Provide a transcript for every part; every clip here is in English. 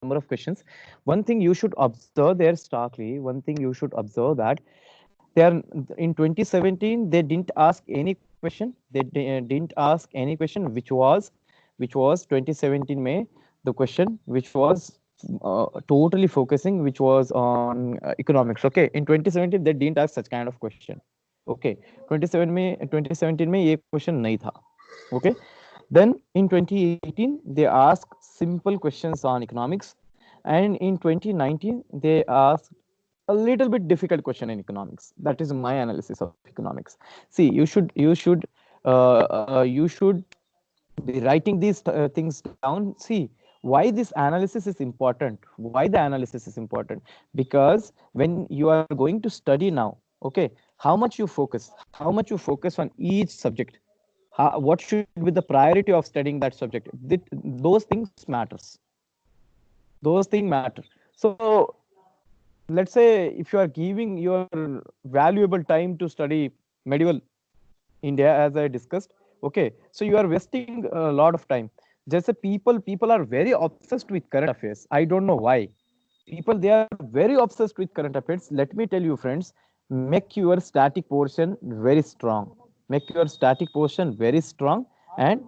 number of questions. One thing you should observe there starkly, one thing you should observe that they are in 2017 they didn't ask any question. They didn't ask any question which was 2017 May, the question which was totally focusing, which was on economics. Okay, in 2017 they didn't ask such kind of question. Okay, 2017 में ये question नहीं था. Okay, then in 2018 they asked simple questions on economics, and in 2019 they asked a little bit difficult question in economics. That is my analysis of economics. See, you should be writing these things down. See why this analysis is important. Why the analysis is important? Because when you are going to study now, okay, how much you focus on each subject, what should be the priority of studying that subject. Those things matters. Those things matter. So let's say if you are giving your valuable time to study medieval India, as I discussed, okay, so you are wasting a lot of time. Just people are very obsessed with current affairs. I don't know why. People, they are very obsessed with current affairs. Let me tell you, friends, make your static portion very strong. Make your static portion very strong, and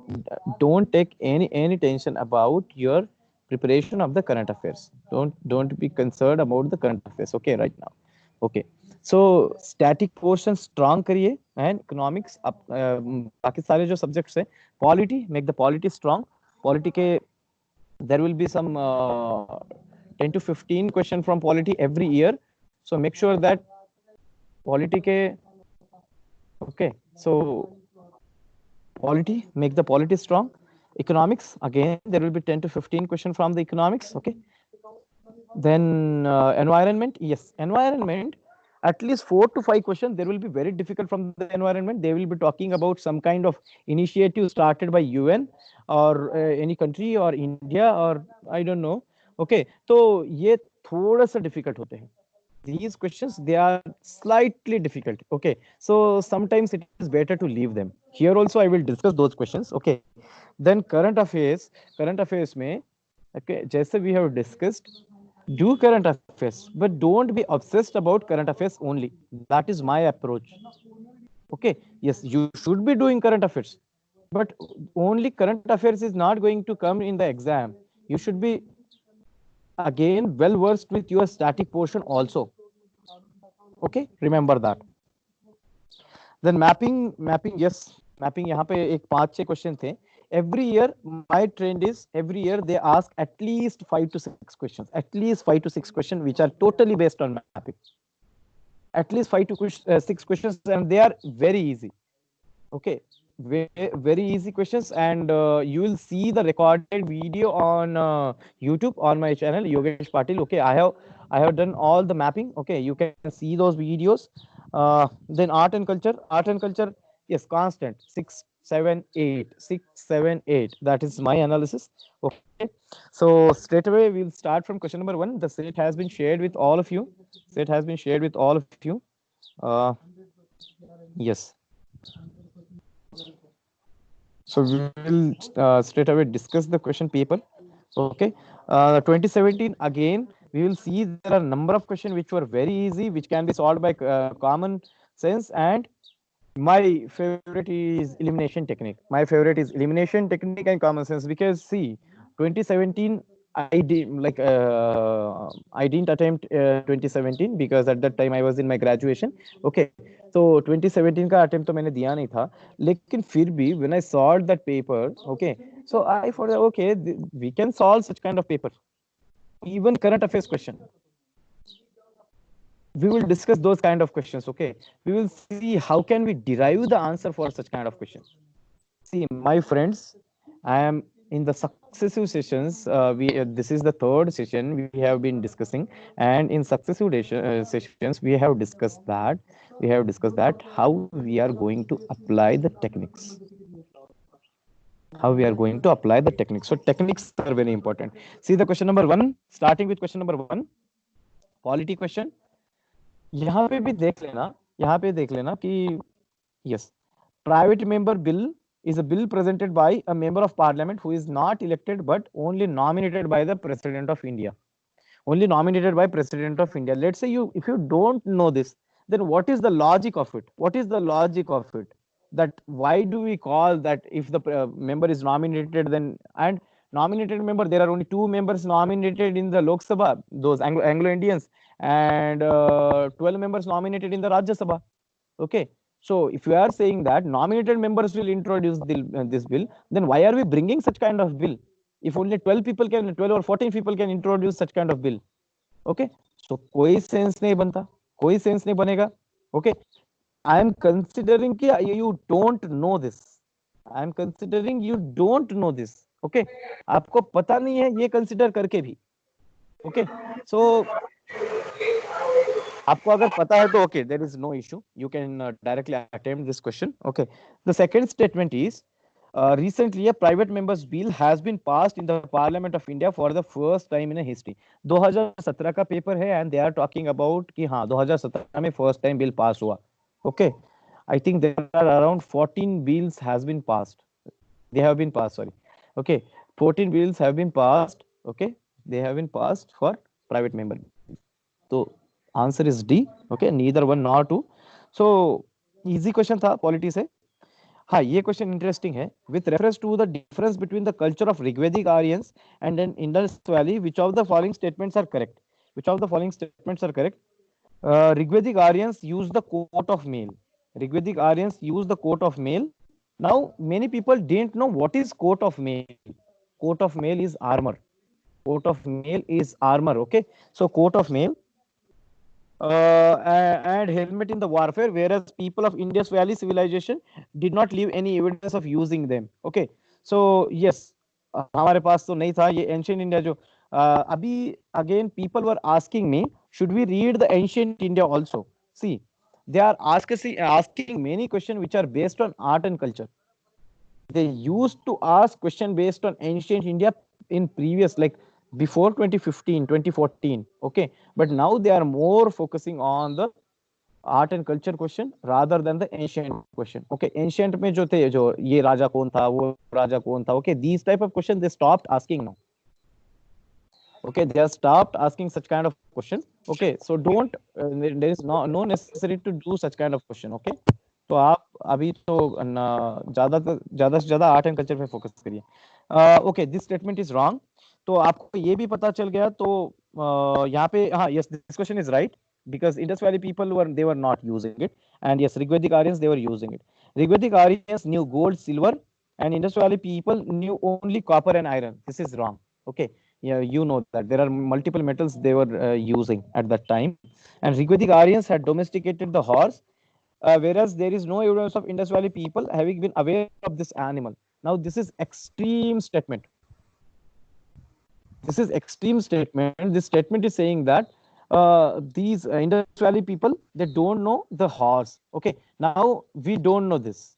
don't take any tension about your preparation of the current affairs. Don't be concerned about the current affairs. Okay, right now. Okay, so static portion strong करिए, and economics बाकी सारे जो subjects है, polity, make the polity strong. Polity के there will be some 10 to 15 question from polity every year. So make sure that polity के, okay, so polity, make the polity strong. Economics, again there will be 10 to 15 question from the economics. Okay, then environment, yes, environment, at least 4 to 5 questions there will be very difficult from the environment. They will be talking about some kind of initiative started by UN or any country or India or I don't know. Okay, तो ये थोड़ा सा difficult होते हैं. These questions, they are slightly difficult. Okay, so sometimes it is better to leave them. Here also I will discuss those questions. Okay, then current affairs में, okay, जैसे we have discussed, do current affairs, but don't be obsessed about current affairs only. That is my approach. Okay, yes, you should be doing current affairs, but only current affairs is not going to come in the exam. You should be again well versed with your static portion also. Okay, remember that. Then mapping, yes, mapping, यहाँ पे एक 5-6 question थे. Every year my trend is, every year they ask at least 5 to 6 questions, at least 5 to 6 questions which are totally based on mapping. At least 5 to 6 questions, and they are very easy. Okay, very easy questions, and you will see the recorded video on YouTube on my channel Yogesh Patil. Okay, I have done all the mapping. Okay, you can see those videos. Then art and culture, yes, constant 6 7 8 6 7 8. That is my analysis. Okay, so straight away we'll start from question number 1. The set has been shared with all of you. Set has been shared with all of you. Yes. So we will straight away discuss the question paper. Okay, 2017, again we will see there are a number of questions which were very easy, which can be solved by common sense. And my favorite is elimination technique. My favorite is elimination technique and common sense, because see, 2017 I didn't attempt 2017 because at that time I was in my graduation. Okay, तो 2017 का attempt तो मैंने दिया नहीं था, लेकिन फिर भी when I solved that paper, okay, so I thought that, okay, we can solve such kind of paper, even current affairs question. We will discuss those kind of questions. Okay, we will see how can we derive the answer for such kind of questions. See, my friends, I am in the successive sessions. This is the third session we have been discussing, and in successive sessions we have discussed that how we are going to apply the techniques. How we are going to apply the techniques. So techniques are very important. See the question number 1. Starting with question number 1, polity question. यहाँ पे भी देख लेना कि yes, private member bill is a bill presented by a member of parliament who is not elected but only nominated by the president of India. Only nominated by president of India. Let's say you, if you don't know this, then what is the logic of it? What is the logic of it? That why do we call that if the member is nominated, then and nominated member, there are only two members nominated in the Lok Sabha, those Anglo Indians, and 12 members nominated in the Rajya Sabha. Okay, so if you are saying that nominated members will introduce this bill, then why are we bringing such kind of bill? If only 12 people can, 12 or 14 people can introduce such kind of bill. Okay, so कोई sense नहीं बनता, कोई sense नहीं बनेगा. Okay, I am considering कि you don't know this. I am considering you don't know this. Okay, आपको पता नहीं है ये consider करके भी. Okay, so आपको अगर पता है तो okay, there is no issue. You can directly attempt this question. Okay, the second statement is recently a private members bill has been passed in the Parliament of India for the first time in a history. 2017 का paper है and they are talking about कि हाँ 2017 में first time bill pass हुआ. Okay, I think there are around 14 bills has been passed. They have been passed. Sorry. Okay, 14 bills have been passed. Okay, they have been passed for private member. So answer is D. Okay, neither one nor two. So easy question था polity से. हाँ, ये question interesting है. With reference to the difference between the culture of Rigvedic Aryans and an Indus valley, which of the following statements are correct? Which of the following statements are correct? Rigvedic Aryans use the coat of mail. Rigvedic Aryans use the coat of mail. Now, many people didn't know what is coat of mail. Coat of mail is armor. Coat of mail is armor. Okay, so coat of mail and helmet in the warfare, whereas people of Indus Valley civilization did not leave any evidence of using them. Okay, so yes, हमारे पास तो नहीं था ये ancient India जो अभी again people were asking me, should we read the ancient India also? See, they are asking many questions which are based on art and culture. They used to ask question based on ancient India in previous, like before 2015, 2014. Okay, but now they are more focusing on the art and culture question rather than the ancient question. Okay, ancient में जो थे, जो ये राजा कौन था, वो राजा कौन था. Okay, these type of questions they stopped asking now. Okay, they have stopped asking such kind of question. Okay, so don't there is no necessary to do such kind of question. Okay, तो आप अभी तो ज्यादा से ज्यादा art and culture पे focus करिए. Okay, this statement is wrong. तो आपको ये भी पता चल गया. तो यहाँ पे हाँ, yes, this question is right because Indus Valley people were not using it, and yes, Rigvedic Aryans they were using it. Rigvedic Aryans knew gold, silver, and Indus Valley people knew only copper and iron. This is wrong. Okay, yeah, you know that there are multiple metals they were using at that time, and Rigvedic Aryans had domesticated the horse, whereas there is no evidence of Indus Valley people having been aware of this animal. Now, this is extreme statement. This is extreme statement. This statement is saying that these Indus Valley people, they don't know the horse. Okay, now we don't know this.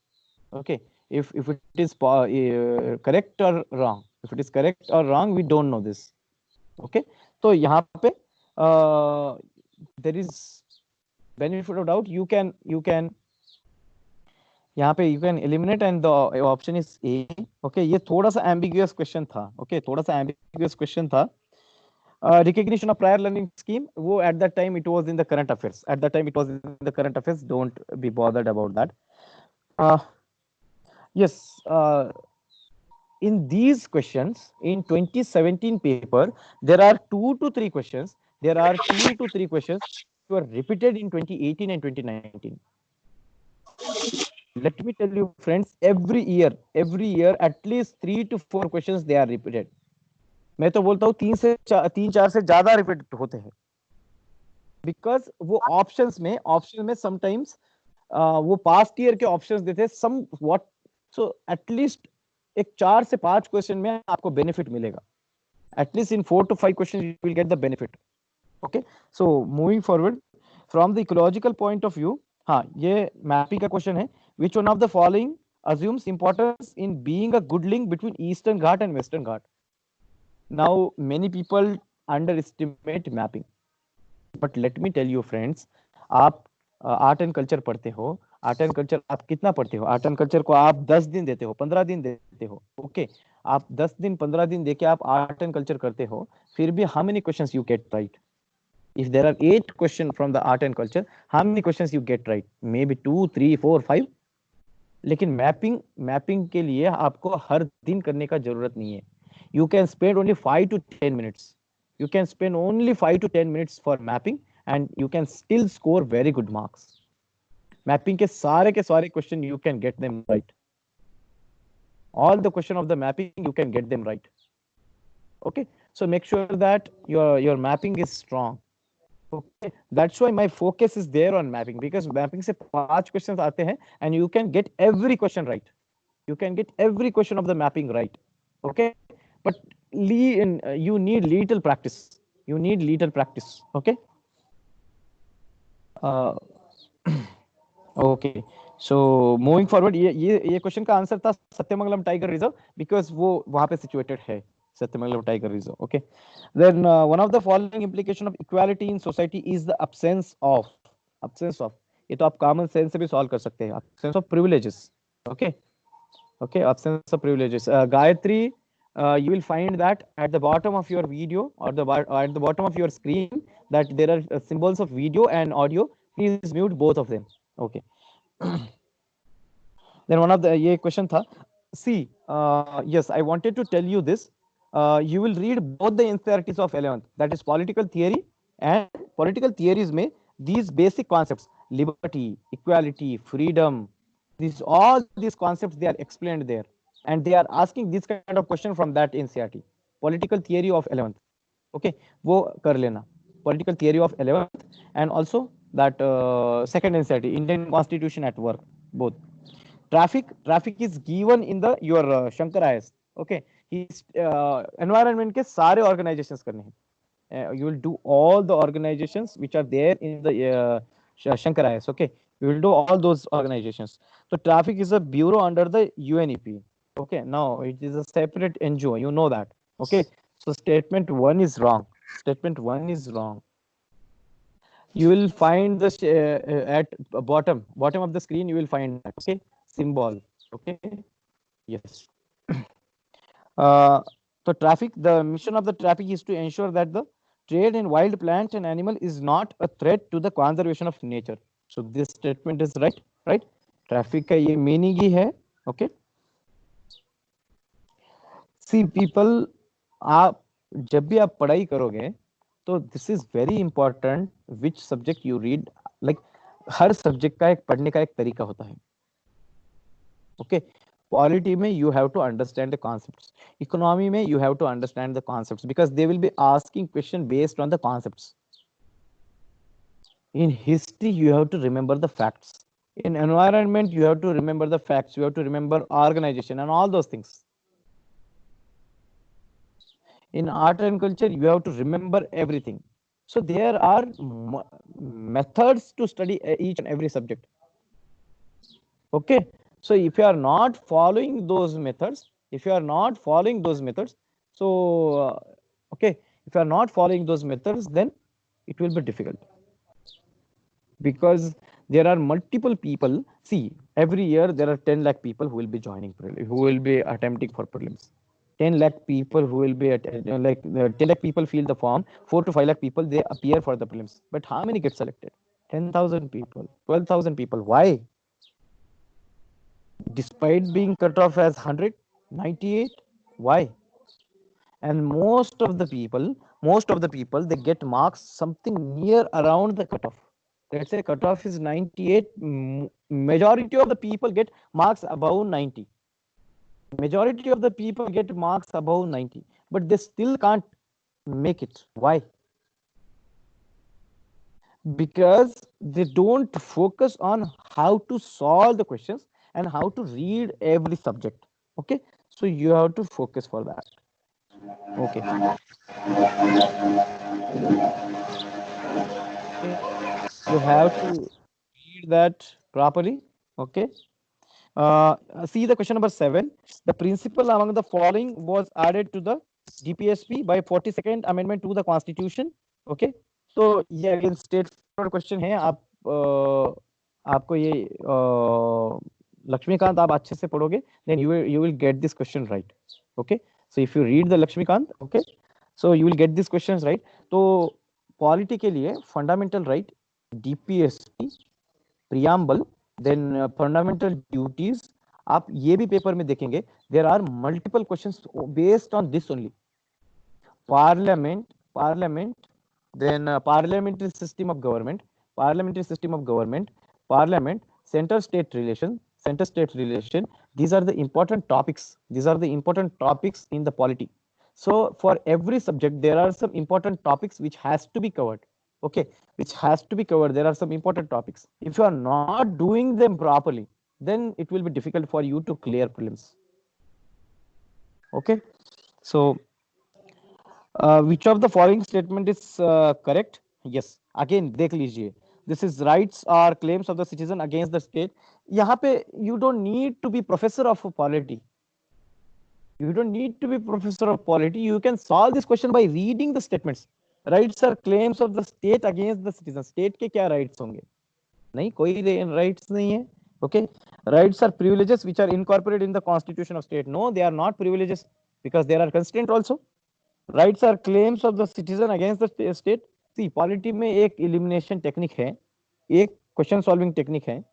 Okay, if it is correct or wrong, if it is correct or wrong, we don't know this. Okay, so यहाँ पे there is benefit of doubt. You can यहाँ पे you can eliminate and the option is A. Okay, ये थोड़ा सा ambiguous question था. Okay, थोड़ा सा ambiguous question था. Recognition of prior learning scheme, वो at that time it was in the current affairs. At that time it was in the current affairs. Don't be bothered about that. Yes, in these questions in 2017 paper, there are 2 to 3 questions. There are 2 to 3 questions were repeated in 2018 and 2019. Let me tell you, friends, every year at least 3 to 4 questions they are repeated. मैं तो बोलता हूँ 3-4 से ज्यादा repeat होते हैं, because वो options में समटाइम्स वो पास्ट ईयर के ऑप्शंस देते सम व्हाट. सो एटलीस्ट एक 4 से 5 क्वेश्चन में आपको बेनिफिट मिलेगा. At least in 4 to 5 question you will get the benefit. Okay, so moving forward from the ecological point of view, हाँ, ये मैपिंग का क्वेश्चन है. Which one of the following assumes importance in being a good link between Eastern Ghat and Western Ghat? Now, many people underestimate mapping, but let me tell you, friends, आप art and culture पढ़ते हो, art and culture आप कितना पढ़ते हो? Art and culture को आप 10 दिन देते हो, 15 दिन देते हो, ओके? आप 10 दिन 15 दिन देके आप आर्ट एंड कल्चर करते हो, फिर भी how many questions you get right? If there are 8 questions from the art and culture, how many questions you get right? Maybe 2, 3, 4, 5. लेकिन मैपिंग के लिए आपको हर दिन करने का जरूरत नहीं है. You can spend only 5 to 10 minutes. You can spend only 5 to 10 minutes for mapping and you can still score very good marks. Mapping के सारे question you can get them right. All the question of the mapping you can get them right. Okay, so make sure that your mapping is strong. Okay, that's why my focus is there on mapping, because mapping से 5 questions आते हैं and you can get every question right. You can get every question of the mapping right. Okay, but you need little practice. You need little practice. Okay. Okay. So moving forward, ये question का answer था Sathyamangalam tiger reserve, because वो वहां पे situated है, Sathyamangalam tiger reserve. Okay, then one of the following implication of equality in society is the absence of. ये तो आप कॉमन सेंस से भी सॉल्व कर सकते हैं. absence of privileges. Okay. Okay, absence of privileges. Gayatri, you will find that at the bottom of your video or at the bottom of your screen that there are symbols of video and audio. Please mute both of them. Okay. Then one of the ये question था. See, yes, I wanted to tell you this. You will read both the NCERTs of 11th, that is political theory, and political theories में these basic concepts, liberty, equality, freedom, all these concepts, they are explained there, and they are asking this kind of question from that NCERT, political theory of 11th. Okay, वो कर लेना, political theory of 11th, and also that second NCERT, Indian Constitution at Work, both. Traffic is given in the your Shankar IS. Okay, he's environment के सारे organizations करने हैं. You will do all the organizations which are there in the Shankar IS. Okay, you will do all those organizations. So traffic is a bureau under the UNEP. Okay, now it is a separate NGO. You know that. Okay, so statement 1 is wrong. Statement 1 is wrong. You will find this at bottom of the screen. You will find that. Okay, symbol. Okay, yes. So traffic, the mission of the traffic is to ensure that the trade in wild plant and animal is not a threat to the conservation of nature. So this statement is right, right? Traffic का ये meaning ही है. Okay. See people, आप जब भी आप पढ़ाई करोगे तो this is very important which subject you read. Like her subject का एक पढ़ने का एक तरीका होता है. Okay. Polity में you have to understand the concepts. Economy में you have to understand the concepts because they will be asking question based on the concepts. In history you have to remember the facts. In environment you have to remember the facts. You have to remember organization and all those things. In art and culture you have to remember everything. So there are methods to study each and every subject. Okay. So if you are not following those methods, so okay, if you are not following those methods, then it will be difficult because there are multiple people. See, every year there are 10 lakh people who will be joining, who will be attempting for prelims. 10 lakh people who will be 10 lakh people fill the form. 4 to 5 lakh people they appear for the prelims. But how many get selected? 10,000 people, 12,000 people. Why? Despite being cut off as 100, 98, why? And most of the people they get marks something near around the cutoff. Let's say cutoff is 98. Majority of the people get marks above 90. Majority of the people get marks above 90, but they still can't make it. Why? Because they don't focus on how to solve the questions and how to read every subject. Okay, so you have to focus for that. Okay. You have to read that properly. Okay. See the question number 7. The principle among the following was added to the DPSP by 42nd amendment to the Constitution. Okay. So ये again straightforward question है. आपको ये लक्ष्मीकांत आप अच्छे से पढ़ोगे, then you will get this question right. Okay, so if you read the Lakshmikant, okay, so you will get these questions right. तो polity के लिए fundamental right, DPSP, preamble, then fundamental duties, आप ये भी पेपर में देखेंगे, there are multiple questions based on this only. Parliament, then parliamentary system of government, parliament, center-state relation. These are the important topics. In the polity. So for every subject, there are some important topics which has to be covered. Okay, There are some important topics. If you are not doing them properly, then it will be difficult for you to clear prelims. Okay, so which of the following statement is correct? Yes. Again, देख लीजिए. This is rights or claims of the citizen against the state. यहाँ पे you don't need to be professor of polity. You don't need to be professor of polity. You can solve this question by reading the statements. Rights or claims of the state against the citizen. State के क्या rights होंगे? नहीं, कोई rights नहीं है. Okay. Rights are privileges which are incorporated in the constitution of state. No, they are not privileges because there are constraints also. Rights are claims of the citizen against the state. See, polity में एक elimination technique है, एक question solving technique है.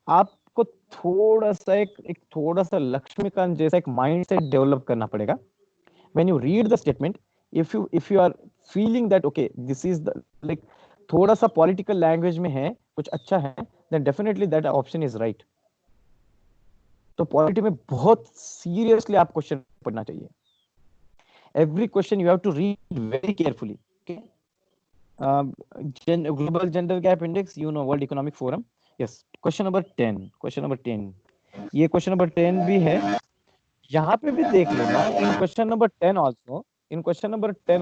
आपको थोड़ा सा लक्ष्मीकांत जैसा एक माइंडसेट डेवलप करना पड़ेगा. When you read the statement, if you are feeling that okay, this is the like थोड़ा सा पॉलिटिकल लैंग्वेज में है, कुछ अच्छा है, then definitely that option is right. तो पॉलिटी में बहुत सीरियसली आप क्वेश्चन पढ़ना चाहिए. Every question you have to read very carefully. Okay. Global Gender Gap Index, World Economic Forum. Yes. Question number 10. ये question number 10 भी है. यहाँ पे भी देख लेना. In question number 10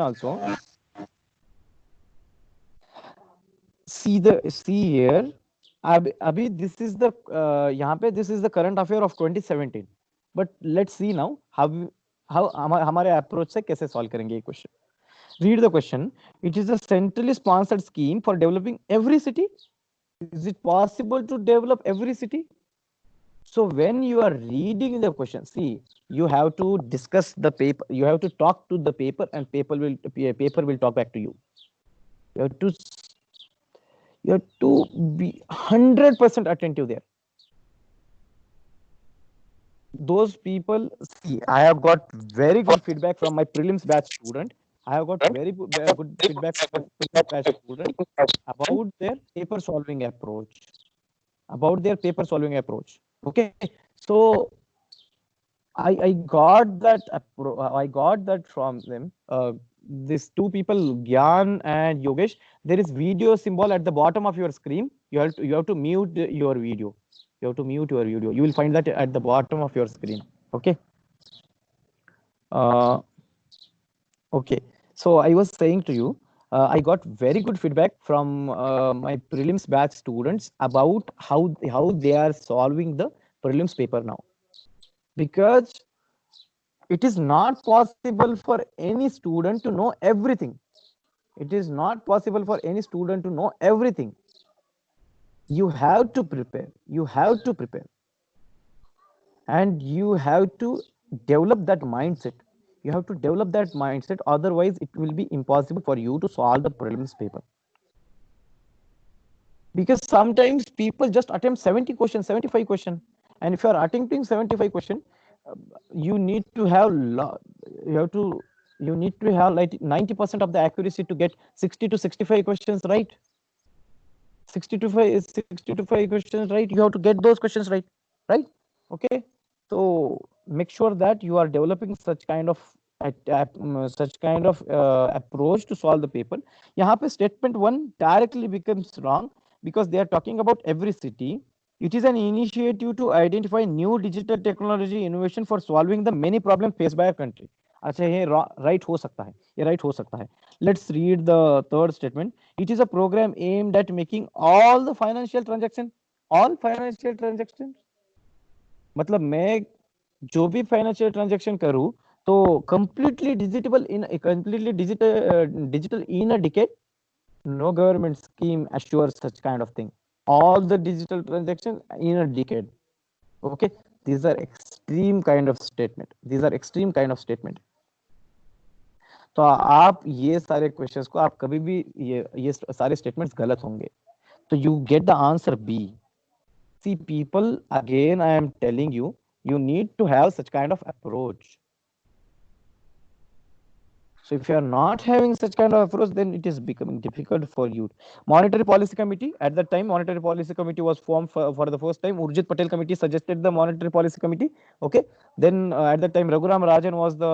also. See here. अभी this is the यहाँ पे this is the current affair of 2017. But let's see now how हमारे अप्रोच से कैसे सॉल्व करेंगे ये question. Read the question. It is a centrally sponsored scheme for developing every city. Is it possible to develop every city? So when you are reading the question, see, you have to discuss the paper. You have to talk to the paper, and paper will talk back to you. You have to be 100% attentive there. Those people, see, I have got very good feedback from my prelims batch student. I have got very good feedback from my prelims batch student about their paper solving approach. Okay, so I got that from them. These two people, Gyan and Yogesh. There is video symbol at the bottom of your screen. You have to mute your video. You will find that at the bottom of your screen. Okay. Okay. So I was saying to you, I got very good feedback from my prelims batch students about how they are solving the prelims paper now. Because it is not possible for any student to know everything. You have to prepare. And you have to develop that mindset. Otherwise it will be impossible for you to solve the prelims paper. Because sometimes people just attempt 70 questions, 75 questions. And if you are attempting 75 questions, you need to have like 90% of the accuracy to get 60 to 65 questions right. 60 to 5 questions right. You have to get those questions right. Okay. So make sure that you are developing such kind of approach to solve the paper. यहाँ पे statement 1 directly becomes wrong because they are talking about every city. It is an initiative to identify new digital technology innovation for solving the many problems faced by a country. अच्छा, ये right हो सकता है. Let's read the third statement. It is a program aimed at making all financial transactions. मतलब मैं जो भी financial transaction करूं तो completely digital in a decade. No government scheme assures such kind of thing. all the digital transactions in a decade. Okay, these are extreme kind of statement, these are extreme kind of statement. तो आप ये सारे questions को आप कभी भी ये सारे स्टेटमेंट्स गलत होंगे, तो you get the answer B. See, people, again, I am telling you, you need to have such kind of approach. So if you are not having such kind of approach, then it is becoming difficult for you. Monetary Policy Committee, at that time, Monetary Policy Committee was formed for the first time. Urjit Patel Committee suggested the Monetary Policy Committee. Okay. Then at that time, Raghuram Rajan was the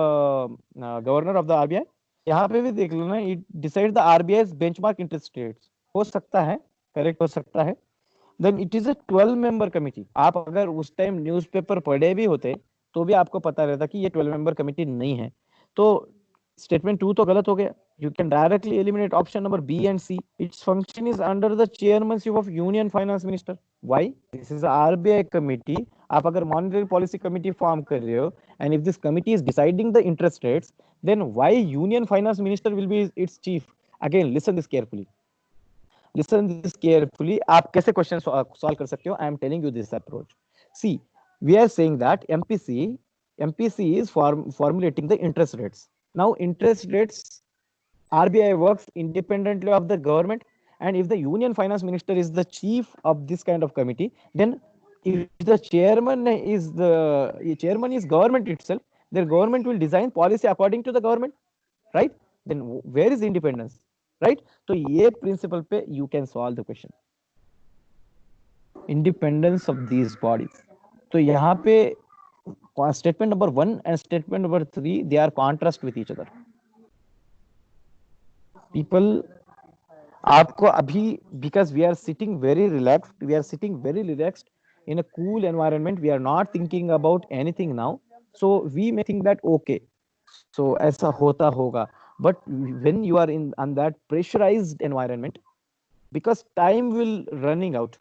governor of the RBI. यहाँ पे भी देख लो ना, it decide the RBI's benchmark interest rates. हो सकता है, correct हो सकता है. Then it is a 12-member committee. आप अगर उस टाइम न्यूज़पेपर पढ़े भी होते तो भी आपको पता रहता कि ये 12-member committee नहीं है. तो स्टेटमेंट 2 तो गलत हो गया. You can directly eliminate option number B and C. Its function is under the chairmanship of Union Finance Minister. Why? This is a RBI committee. आप अगर monetary policy committee form कर रहे हो, and if this committee is deciding the interest rates, then why Union Finance Minister will be its chief? Again, listen this carefully. Listen this carefully. आप कैसे question solve कर सकते हो? I am telling you this approach. See, we are saying that MPC is formulating the interest rates. Now, interest rates, RBI works independently of the government, and if the Union Finance Minister is the chief of this kind of committee, then if the chairman is government itself, their government will design policy according to the government, right? Then where is independence, right? तो ये principle पे you can solve the question. Independence of these bodies. तो यहाँ पे statement number 1 and statement number 3, they are contrast with each other. People, आपको अभी, because we are sitting very relaxed in a cool environment, we are not thinking about anything now, so we may think that okay, so ऐसा होता होगा, but when you are on that pressurized environment, because time will running out,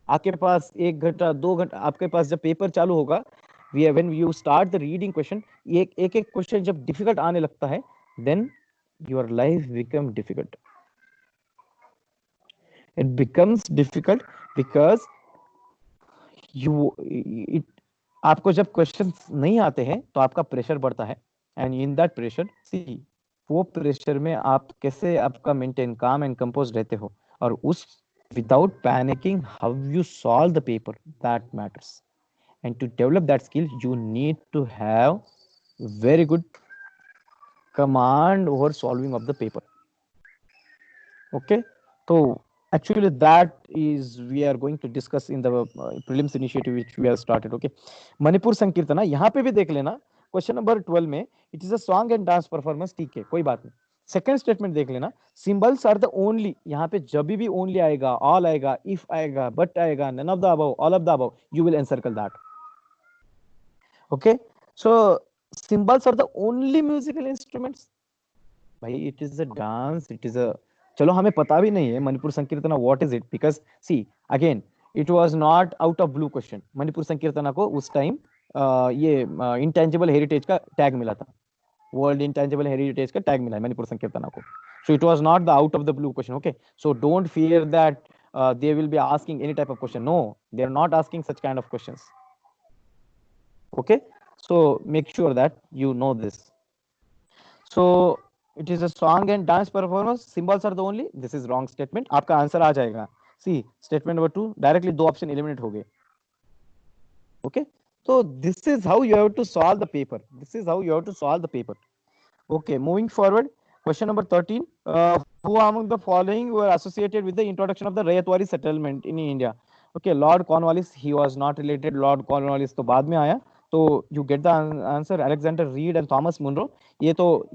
आपके पास 1 घंटा 2 घंटा, आपके पास जब paper चालू होगा, when you start the reading question, एक क्वेश्चन जब डिफिकल्ट आने लगता है, then your life become difficult. It becomes difficult because आपको जब क्वेश्चन नहीं आते हैं तो आपका प्रेशर बढ़ता है, एंड इन दैट प्रेशर, सी, वो प्रेशर में आप कैसे आपका मेंटेन काम एंड कंपोज रहते हो, और उस without panicking, how you solve the paper, that matters. And to develop that skill, you need to have very good command over solving of the paper. Okay, so actually that is we are going to discuss in the prelims initiative which we have started. Okay, Manipur Sankirtana, यहाँ पे भी देख लेना, question number 12 में it is a song and dance performance. ठीक है, कोई बात नहीं. सेकंड स्टेटमेंट देख लेना, सिंबल्स आर द ओनली, यहाँ पे जब भी ओनली आएगा, ऑल आएगा, इफ आएगा, बट आएगा, none of the above, all of the above, you will encircle that. Okay, so symbols are the only musical instruments. भाई it is a dance, it is a, चलो हमें पता भी नहीं है Manipur Sankirtana what is it, because see again it was not out of blue question. Manipur Sankirtana को उस time ये इंटेंजिबल हेरिटेज का टैग मिला था, वर्ल्ड इंटेंजिबल हेरिटेज का टैग मिला है मणिपुर संकीर्तना को. So it was not the out of the blue question. Okay, so don't fear that they will be asking any type of question. No, they are not asking such kind of questions. Okay, so make sure that you know this. So it is a song and dance performance, symbols are the only, this is wrong statement. आपका answer आ जाएगा. See, statement number 2 directly 2 option eliminate हो गए. Okay, so this is how you have to solve the paper. This is how you have to solve the paper. Okay, moving forward, question number 13, who among the following were associated with the introduction of the Rayatwari settlement in India? Okay, Lord Cornwallis, he was not related. Lord Cornwallis तो बाद में आया. तो you get the answer, Alexander Reed and Thomas Munro. ये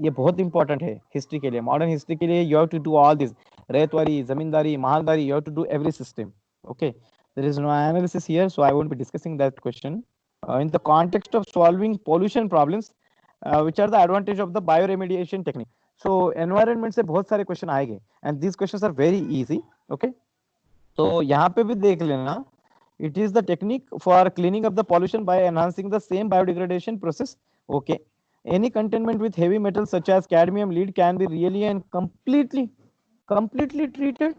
बहुत important है history के लिए, मॉडर्न हिस्ट्री के लिए. you have to do all this, ryotwari, zamindari, मालदारी, you have to do every system. Okay, there is no analysis here, so I won't be discussing that question. In the context of solving pollution problems, which are the advantage of the bioremediation technique. So environment से बहुत सारे question आएंगे, and these questions are very easy. Okay, तो यहाँ पे भी देख लेना, it is the technique for cleaning up the pollution by enhancing the same biodegradation process. Okay, any containment with heavy metals such as cadmium, lead can be really and completely treated.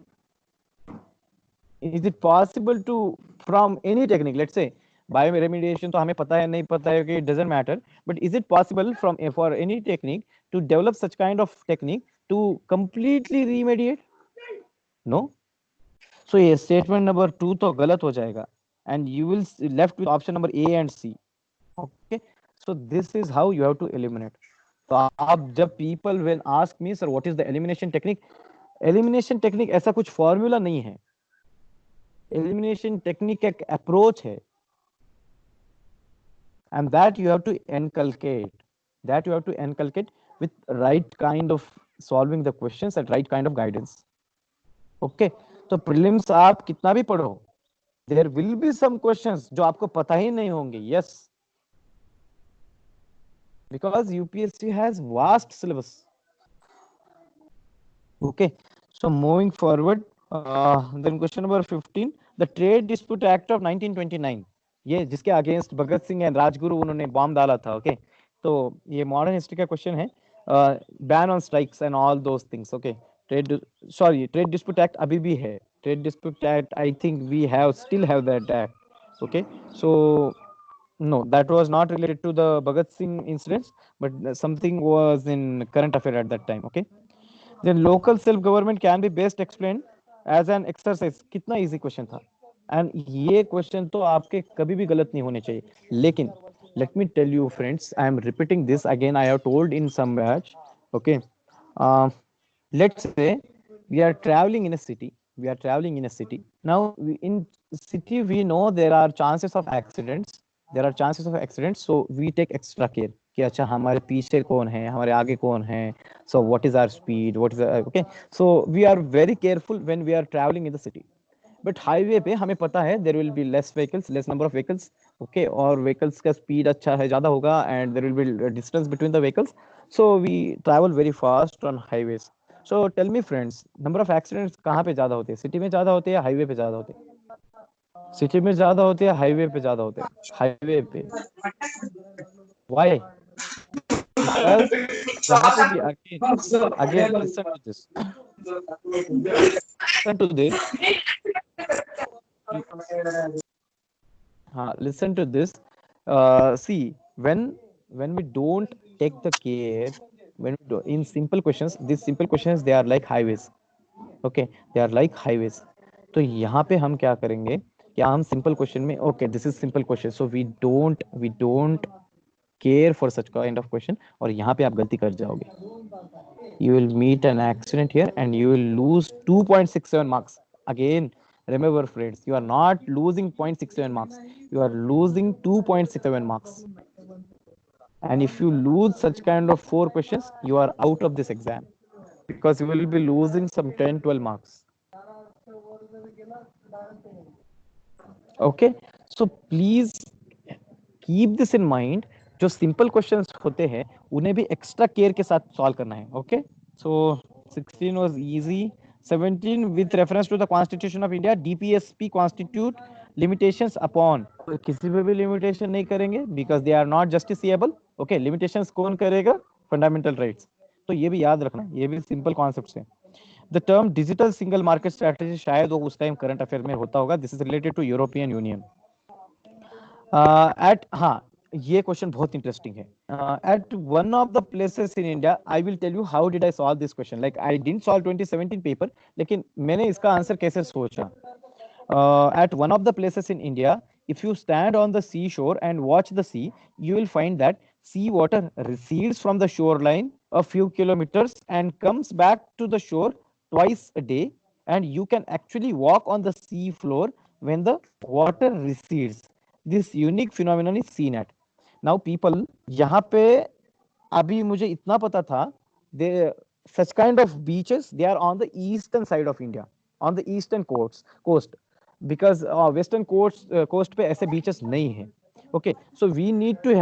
is it possible to from any technique, let's say bioremediation तो हमें पता है नहीं पता है कि it doesn't matter, but is it possible from for any technique to develop such kind of technique to completely remediate? No. So ये statement number 2 तो गलत हो जाएगा and you will left with option number A and C. Okay, so this is how you have to eliminate. तो आप जब people when ask me sir what is the elimination technique ऐसा कुछ formula नहीं है. Elimination technique एक approach है, and that you have to inculcate with right kind of solving the questions and right kind of guidance. Okay, तो prelims आप कितना भी पढ़ो, there will be some questions जो आपको पता ही नहीं होंगे. Yes, because UPSC has vast syllabus. Okay, so moving forward, then question number 15, the Trade Dispute Act of 1929, ये जिसके अगेंस्ट भगत सिंह एंड राजगुरु उन्होंने बॉम्ब डाला था. ओके, तो ये मॉडर्न हिस्ट्री का क्वेश्चन है. Ban on strikes and all those things. Okay, trade dispute act अभी भी है. Trade dispute act I think we have still have that act. Okay, so no, that was not related to the Bhagat Singh incidents, but something was in current affair at that time. Okay, then local self government can be best explained as an exercise. कितना easy question था, and ये question तो आपके कभी भी गलत नहीं होने चाहिए. लेकिन let me tell you friends, I am repeating this again, I have told in some batch. Okay, uh, let's say we are traveling in a city. Now in city we know there are chances of accidents, so we take extra care कि अच्छा हमारे पीछे कौन है, हमारे आगे कौन है, so what is our speed, what is okay, so we are very careful when we are traveling in the city. But highway पे हमें पता है there will be less number of vehicles. Okay, और व्हीकल्स का speed अच्छा है, ज्यादा होगा, and there will be distance between the vehicles, so we travel very fast on highways. So tell me friends, number of accidents कहाँ पे ज्यादा होते हैं, सिटी में ज्यादा होते हैं या हाईवे पे ज्यादा होते हैं? सिटी में ज्यादा होते हैं, हाईवे पे ज्यादा होते हैं? हाईवे पे. व्हाई? बिकॉज वहां पे भी again again listen to this, listen to this, listen to this. See, when we don't take the care, when we do, in simple questions, these simple questions they are like highways. Okay, they are like highways. तो यहाँ पे हम क्या करेंगे, क्या हम simple question में, okay this is simple question, so we don't care for such kind of question, और यहाँ पे आप गलती कर जाओगे. You will meet an accident here and you will lose 2.67 marks. Again, remember friends, you are not losing 0.67 marks, you are losing 2.67 marks. And if you lose such kind of 4 questions, you are out of this exam, because you will be losing some 10-12 marks. Okay, so please keep this in mind. जो simple questions होते हैं उन्हें भी extra care के साथ solve करना है. Okay, so 16 was easy. 17, with reference to the Constitution of India, DPSP constitute limitations upon. किसी पे भी लिमिटेशन नहीं करेंगे because they are not justiciable. Okay, limitations कौन करेगा? Fundamental rights. तो ये भी याद रखना, ये भी सिंपल कॉन्सेप्ट्स हैं. The term digital single market strategy शायद वो उस टाइम करंट अफेयर में होता होगा. This is related to European Union. At हाँ, ये क्वेश्चन बहुत इंटरेस्टिंग है. At one of the places in India, I will tell you how did I solve this question. Like I didn't solve 2017 paper, लेकिन मैंने इसका answer कैसे सोचा. At one of the places in India, if you stand on the seashore and watch the sea, you will find that sea water recedes from the shoreline a few kilometers and comes back to the shore twice a day, and you can actually walk on the sea floor when the water recedes. This unique phenomenon is seen at. Now people, यहाँ पे अभी मुझे इतना पता था, they such kind of beaches, they are on the eastern side of India, on the eastern coast, because western coast पे ऐसे beaches नहीं है. Okay, so we need to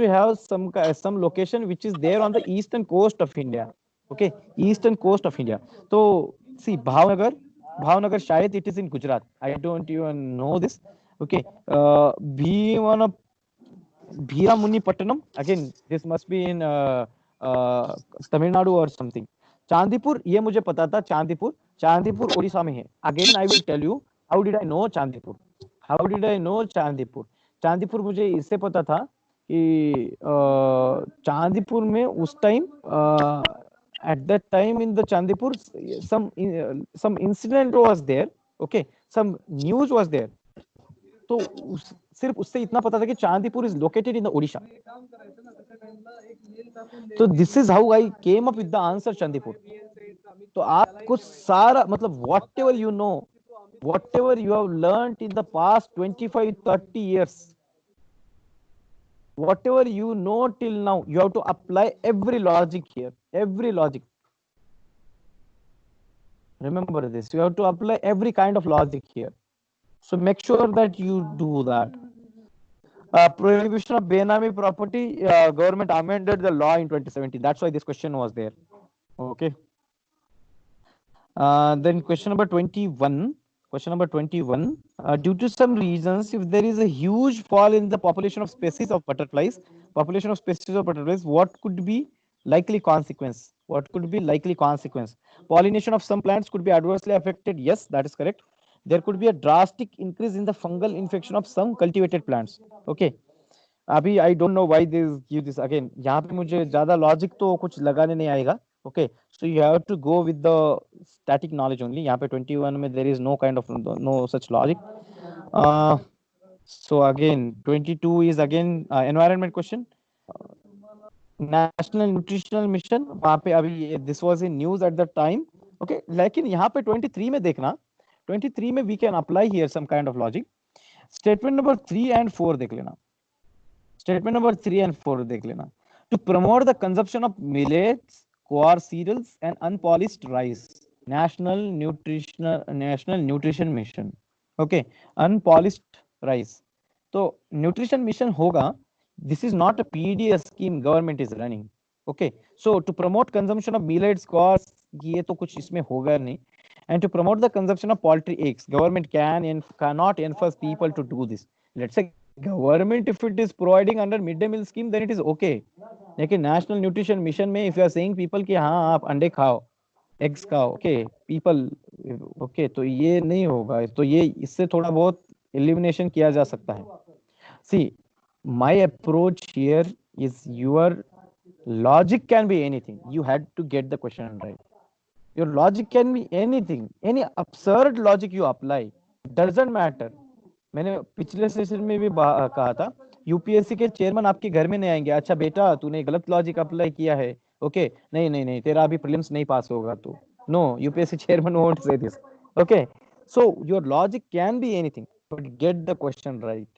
have some location which is there on the eastern coast of India. Okay, eastern coast of India. So see, Bhavnagar शायद it is in Gujarat, I don't even know this. Okay, Bhimana Bhiramunipattanam, again this must be in Tamil Nadu or something. Chandipur ये मुझे पता था, चांदीपुर उड़ीसा में है। Again I will tell you how did I know Chandipur, how did I know Chandipur. Chandipur मुझे इससे पता था कि चांदीपुर में उस time, at that time in the Chandipur, some incident was there, okay, some news was there. तो सिर्फ उससे इतना पता था कि Chandipur is located in the Odisha. तो this is how I came up with the answer Chandipur. तो आपको सारा मतलब whatever you have learn in the past 25-30 years, whatever you know till now, you have to apply every logic here, every logic. Remember this, you have to apply every kind of logic here. So make sure that you do that. Prohibition of Benami property, government amended the law in 2017. That's why this question was there. Okay. Then question number 21. Question number 21. Due to some reasons, if there is a huge fall in the population of species of butterflies, what could be likely consequence? What could be likely consequence? Pollination of some plants could be adversely affected. Yes, that is correct. There could be a drastic increase in the fungal infection of some cultivated plants. Okay. अभी I don't know why this give this again, यहाँ पे मुझे ज्यादा logic तो कुछ लगाने नहीं आएगा। Okay, so you have to go with the static knowledge only. यहाँ पे 21 में there is no kind of no such logic. So again 22 is again environment question. National nutritional mission, वहां पे अभी this was in news at the time. Okay, लेकिन यहाँ पे 23 में देखना, 23 में we can apply here some kind of logic. Statement number 3 and 4 देख लेना। स्टेटमेंट नंबर 3 and 4 देख लेना। To promote the consumption of millets, coarse cereals and unpolished rice, national nutrition mission. Okay, unpolished rice, तो nutrition mission होगा। This is not a PDS scheme government is running. Okay, so to promote consumption of millets, coarse, ये तो कुछ इसमें होगा नहीं। And to promote the consumption of poultry eggs, government cannot enforce people to do this. Let's say government, if it is providing under midday meal scheme, then it is okay. लेकिन national nutrition mission में if you are saying people कि हाँ आप अंडे खाओ, eggs खाओ, okay, people, okay, तो ये नहीं होगा। तो ये इससे थोड़ा बहुत elimination किया जा सकता है। See, my approach here is your logic can be anything. You had to get the question right. Your logic can be anything, any absurd logic you apply, doesn't matter. मैंने पिछले सेशन में भी कहा था, यूपीएससी के chairman आपके घर में नहीं आएंगे, अच्छा बेटा तूने गलत लॉजिक अप्लाई किया है, ओके, नहीं नहीं नहीं तेरा अभी प्रीलिम्स नहीं पास होगा तू। No, UPSC chairman won't say this. Okay, so your logic can be anything, but get the question right,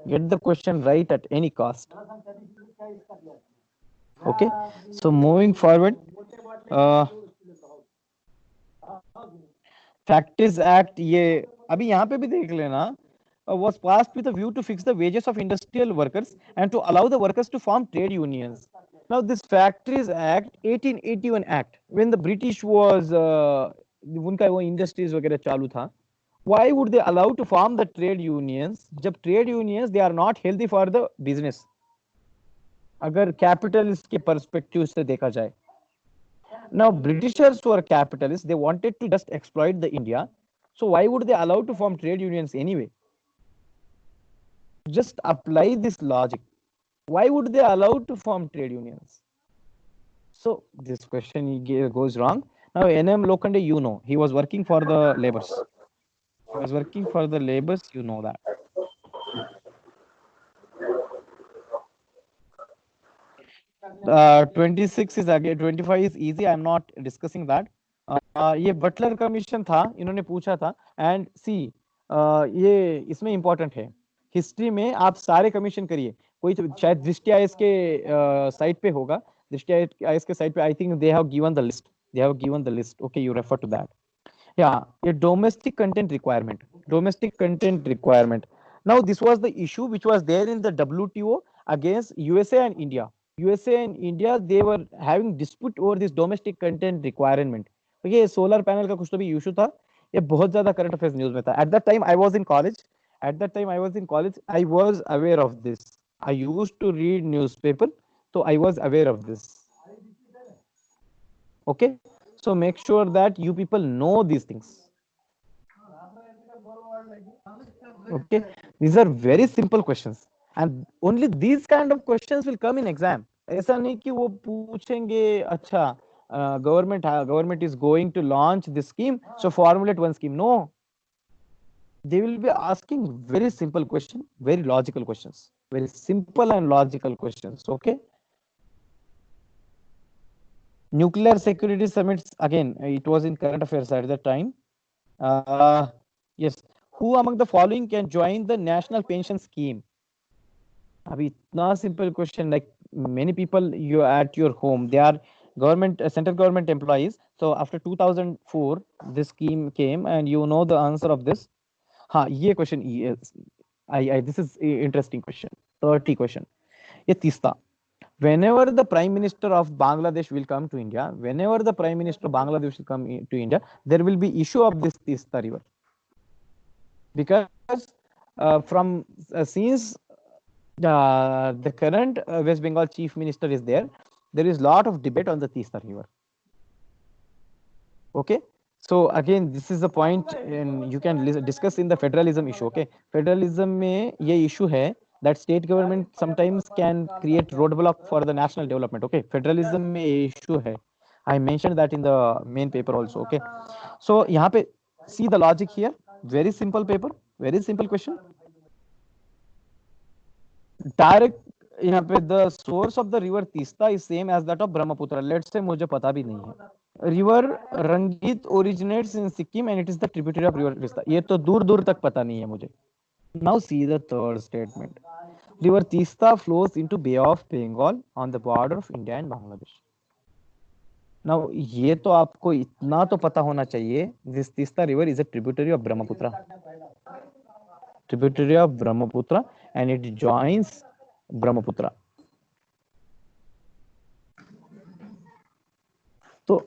get the question right at any cost. Okay, so moving forward, factories act, ये अभी यहाँ पे भी देख लेना, was passed with a view to fix the wages of industrial workers and to allow the workers to form trade unions. Now this Factories Act, 1881 Act, when the British was उनका वो industries वगैरह चालू था, why would they allow to form the trade unions जब trade unions they are not healthy for the business, अगर capitalist के perspective से देखा जाए। Now Britishers were capitalists, they wanted to just exploit the India, so why would they allow to form trade unions anyway? Just apply this logic, why would they allow to form trade unions? So this question goes wrong. Now NM Lokhande, you know, he was working for the laborers, he was working for the laborers, you know that. 26 is again, 25 is easy, I am not discussing that. ये Buttler commission था, इन्होंने पूछा था, and सी ये इसमें important है, history में आप सारे कमीशन करिए, कोई तो शायद दृष्टि आईएएस के साइट पे होगा, दृष्टि आईएएस के साइट पे I think they have given the list, they have given the list, okay, you refer to that. Yeah, a domestic content requirement, domestic content requirement. Now this was the issue which was there in the WTO against USA and India. USA and India, they were having dispute over this domestic content requirement. Okay, solar panel का कुछ तो भी issue था, ये बहुत ज्यादा current affairs news में था। At that time I was in college, I was aware of this, I used to read newspaper, so I was aware of this. Okay, so make sure that you people know these things. Okay, these are very simple questions and only these kind of questions will come in exam. ऐसा नहीं कि वो पूछेंगे अच्छा government is going to launch this scheme, so formulate one scheme. No, they will be asking very simple question, very logical questions, very simple and logical questions. Okay, nuclear security summits, again it was in current affairs at that time. uh, yes, who among the following can join the national pension scheme? Abhi itna simple question, like many people you at your home, they are government central government employees. So after 2004 this scheme came and you know the answer of this. Ha, ye question is, I this is a interesting question. 30 question. Ye tista. Whenever the prime minister of Bangladesh will come to India, whenever the prime minister of Bangladesh will come to India, there will be issue of this Tista river. Because from since the current West Bengal chief minister is there, there is lot of debate on the Tista river. Okay, so again this is the point, and you can discuss in the federalism issue. Okay, federalism में ये issue है that state government sometimes can create roadblock for the national development. Okay, federalism में ये issue है. I mentioned that in the main paper also. Okay, so यहाँ पे see the logic here. Very simple paper, very simple question. Direct यहाँ पे the source of the river Tista is same as that of Brahmaputra. Let's say मुझे पता भी नहीं है. River Rangeet originates in Sikkim and it is the tributary of river Teesta. ये तो दूर दूर तक पता नहीं है मुझे. Now see the third statement. River Teesta flows into bay of Bengal on the border of India and Bangladesh. Now ये तो आपको इतना तो पता होना चाहिए, this Teesta river is a tributary of Brahmaputra, tributary of Brahmaputra and it joins Brahmaputra. तो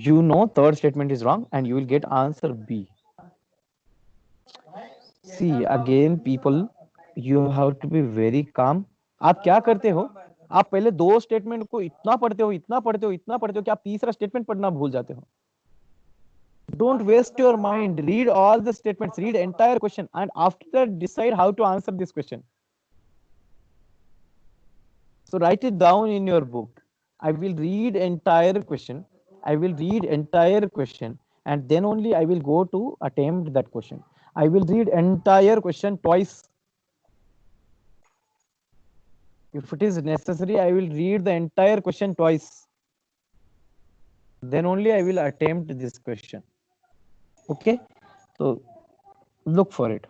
you know third statement is wrong and you will get answer B. See again people, you have to be very calm. आप क्या करते हो, आप पहले दो statement को इतना पढ़ते हो, इतना पढ़ते हो, इतना पढ़ते हो कि आप तीसरा स्टेटमेंट पढ़ना भूल जाते हो. Don't waste your mind. Read all the statements, read entire question, and after that decide how to answer this question. So write it down in your book. I will read entire question. I will read entire question and then only I will go to attempt that question. I will read entire question twice. If it is necessary, I will read the entire question twice. Then only I will attempt this question. Okay, so look for it.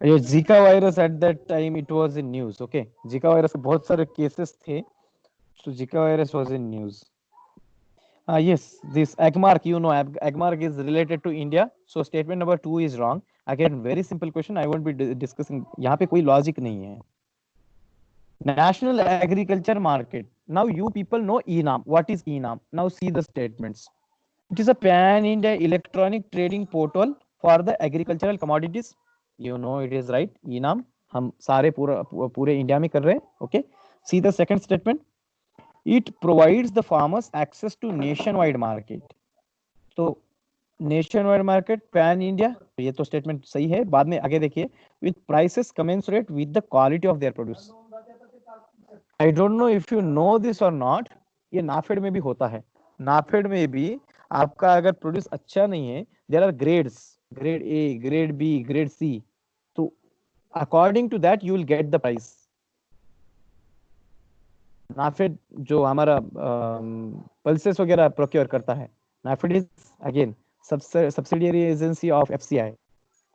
Zika virus at that time it was in news. Okay, Zika virus के बहुत सारे cases थे. So Zika virus was in news. Yes, this Agmark, you know, Agmark is related to India. So statement number 2 is wrong. Again, very simple question. I won't be discussing. यहाँ पे कोई logic नहीं है. National Agriculture Market. Now you people know ENAM. What is ENAM? Now see the statements. It is a pan-India electronic trading portal for the agricultural commodities. You know it is right. ENAM. हम सारे पूरे India में कर रहे हैं. Okay. See the second statement. It provides the farmers access to nationwide market. तो nationwide market pan India, ये तो statement सही है. बाद में आगे देखिए, with prices commensurate with the quality of their produce. I don't know if you know this or not. ये नाफेड में भी होता है. नाफेड में भी आपका अगर प्रोड्यूस अच्छा नहीं है, there are grades, grade A, grade B, grade C. तो according to that you will get the price. NAFED जो हमारा पल्सेस वगैरह प्रोक्योर करता है, NAFED is again subsidiary agency of FCI,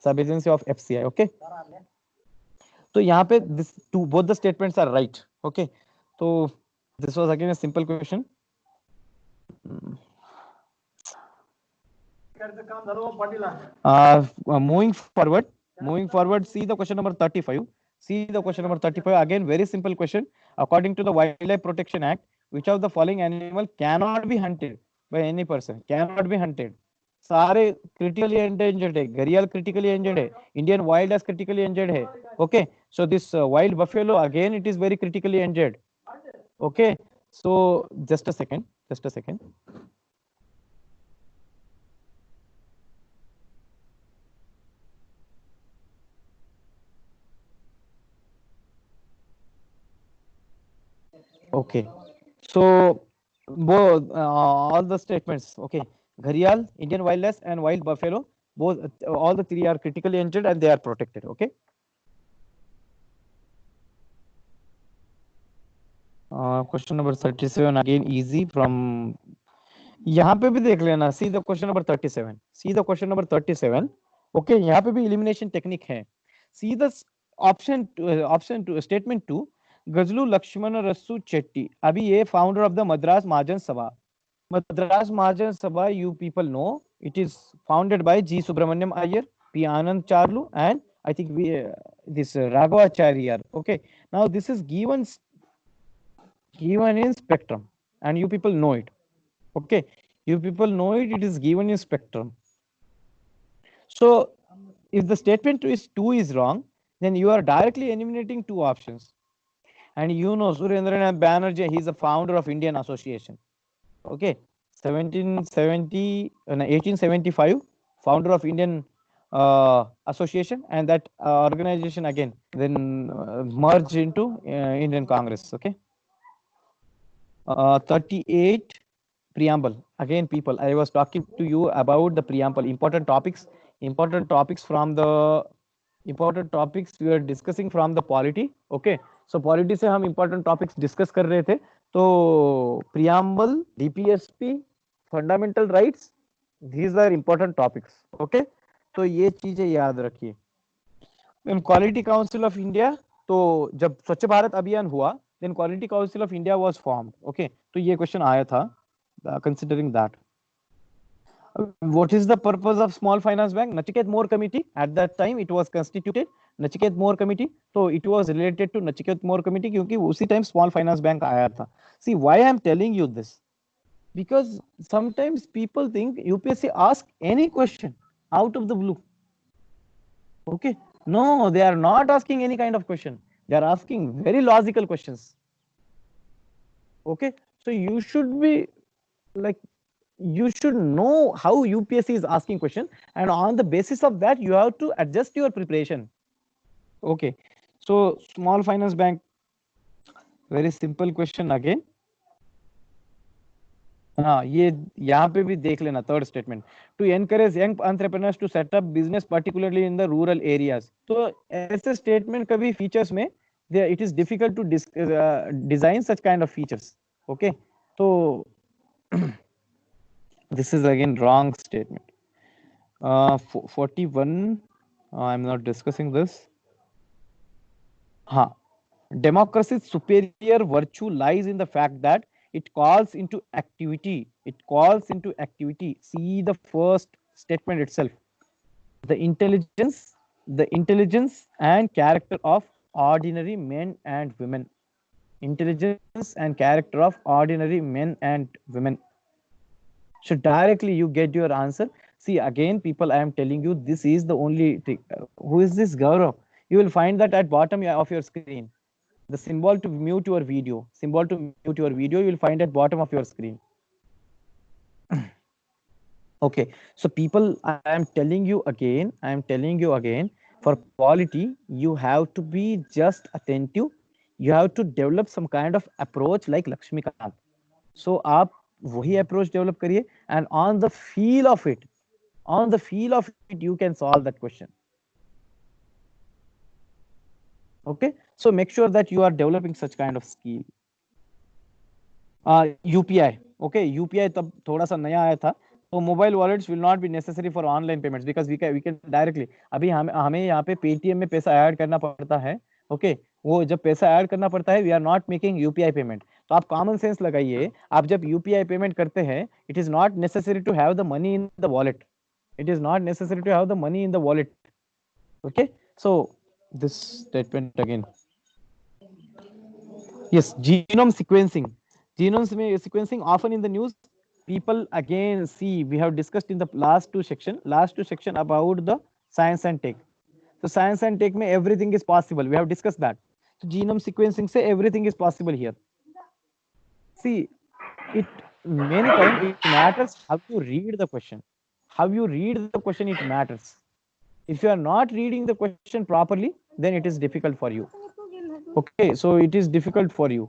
sub agency of FCI. Okay, तो यहाँ पे this two both the statements are right. Okay, तो this was again a simple question. moving forward, see the question number 35. See the question number 35. Again, very simple question. According to the Wildlife Protection Act, which of the following animal cannot be hunted by any person? Cannot be hunted. सारे critically endangered है. घड़ियाल critically endangered है. Indian wild as critically endangered है. Okay, so this wild buffalo again it is very critically endangered. Okay, so just a second, just a second. Okay, so both all the statements. Okay, Gharial, Indian wildlife, and wild buffalo, both all the three are critically endangered and they are protected. Okay. Question number 37 again easy from यहाँ पे भी देख लेना. See the question number 37. See the question number 37. Okay, यहाँ पे भी elimination technique है. See the option to statement 2. गजलू Lakshman रस्सू Chetty. अभी ये founder of the Madras Mahajan Sabha. Madras Mahajan Sabha, you people know, it is founded by G. Subramaniam Iyer, P. Anand Charlu, and I think this Raghavacharya. Okay, now this is given in spectrum, and you people know it. Okay, you people know it. It is given in spectrum. So, if the statement is 2 is wrong, then you are directly eliminating 2 options. And you know Surendranath Banerjee, he is the founder of Indian Association. Okay, 1875, founder of Indian Association, and that organization again then merged into Indian Congress. Okay, 38 preamble. Again, people, I was talking to you about the preamble, important topics from the important topics we are discussing from the polity. Okay, so polity से हम important topics discuss कर रहे थे. तो preamble, DPSP, fundamental rights, these are important topics. Okay, तो ये चीजें याद रखिए. क्वालिटी काउंसिल ऑफ इंडिया, तो जब स्वच्छ भारत अभियान हुआ, then quality council of India was formed. Okay, तो ये क्वेश्चन आया था. Considering that, what is the purpose of small finance bank? Nachiket More committee, at that time it was constituted Nachiket More committee, so it was related to Nachiket More committee क्योंकि उसी time small finance bank आया था. See why I am telling you this, because sometimes people think UPSC ask any question out of the blue. Okay, no, they are not asking any kind of question, they are asking very logical questions. Okay, so you should be like, you should know how UPSC is asking question, and on the basis of that you have to adjust your preparation. Okay, so small finance bank, very simple question again. हाँ, ये यहाँ पे भी देख लेना. Third statement, to encourage young entrepreneurs to set up business particularly in the rural areas. तो ऐसे statement कभी फीचर्स में it is difficult to design such kind of features. Okay, तो this is again wrong statement. 41, I'm not discussing this. Democracy's superior virtue lies in the fact that it calls into activity. See the first statement itself. The intelligence and character of ordinary men and women. Intelligence and character of ordinary men and women. So directly you get your answer. See again, people, I am telling you, this is the only thing. Who is this Gaurav? You will find that at bottom of your screen. The symbol to mute your video. You will find at bottom of your screen. Okay, so people, I am telling you again, for quality, you have to be just attentive. You have to develop some kind of approach like Lakshmikant. So आप वही approach develop करिए, and on the feel of it, you can solve that question. Okay, so make sure that you are developing such kind of skill. UPI, okay, UPI तब थोड़ा सा नया आया था, तो mobile wallets will not be necessary for online payments because we can directly. अभी हमें यहाँ पे पेटीएम में पैसा ऐड करना पड़ता है. ओके, वो जब पैसा ऐड करना पड़ता है, we are not making UPI payment. तो आप कॉमन सेंस लगाइए, आप जब यूपीआई पेमेंट करते हैं, it is not necessary to have the money in the wallet. Okay, so this statement again. Yes, genome sequencing. Sequencing often in the news. People again see, we have discussed in the last two section about the science and tech. So science and tech, everything is possible. We have discussed that. So genome sequencing say everything is possible here. See, it many times it matters how you read the question. How you read the question, it matters. If you are not reading the question properly, then it is difficult for you. Okay, so it is difficult for you.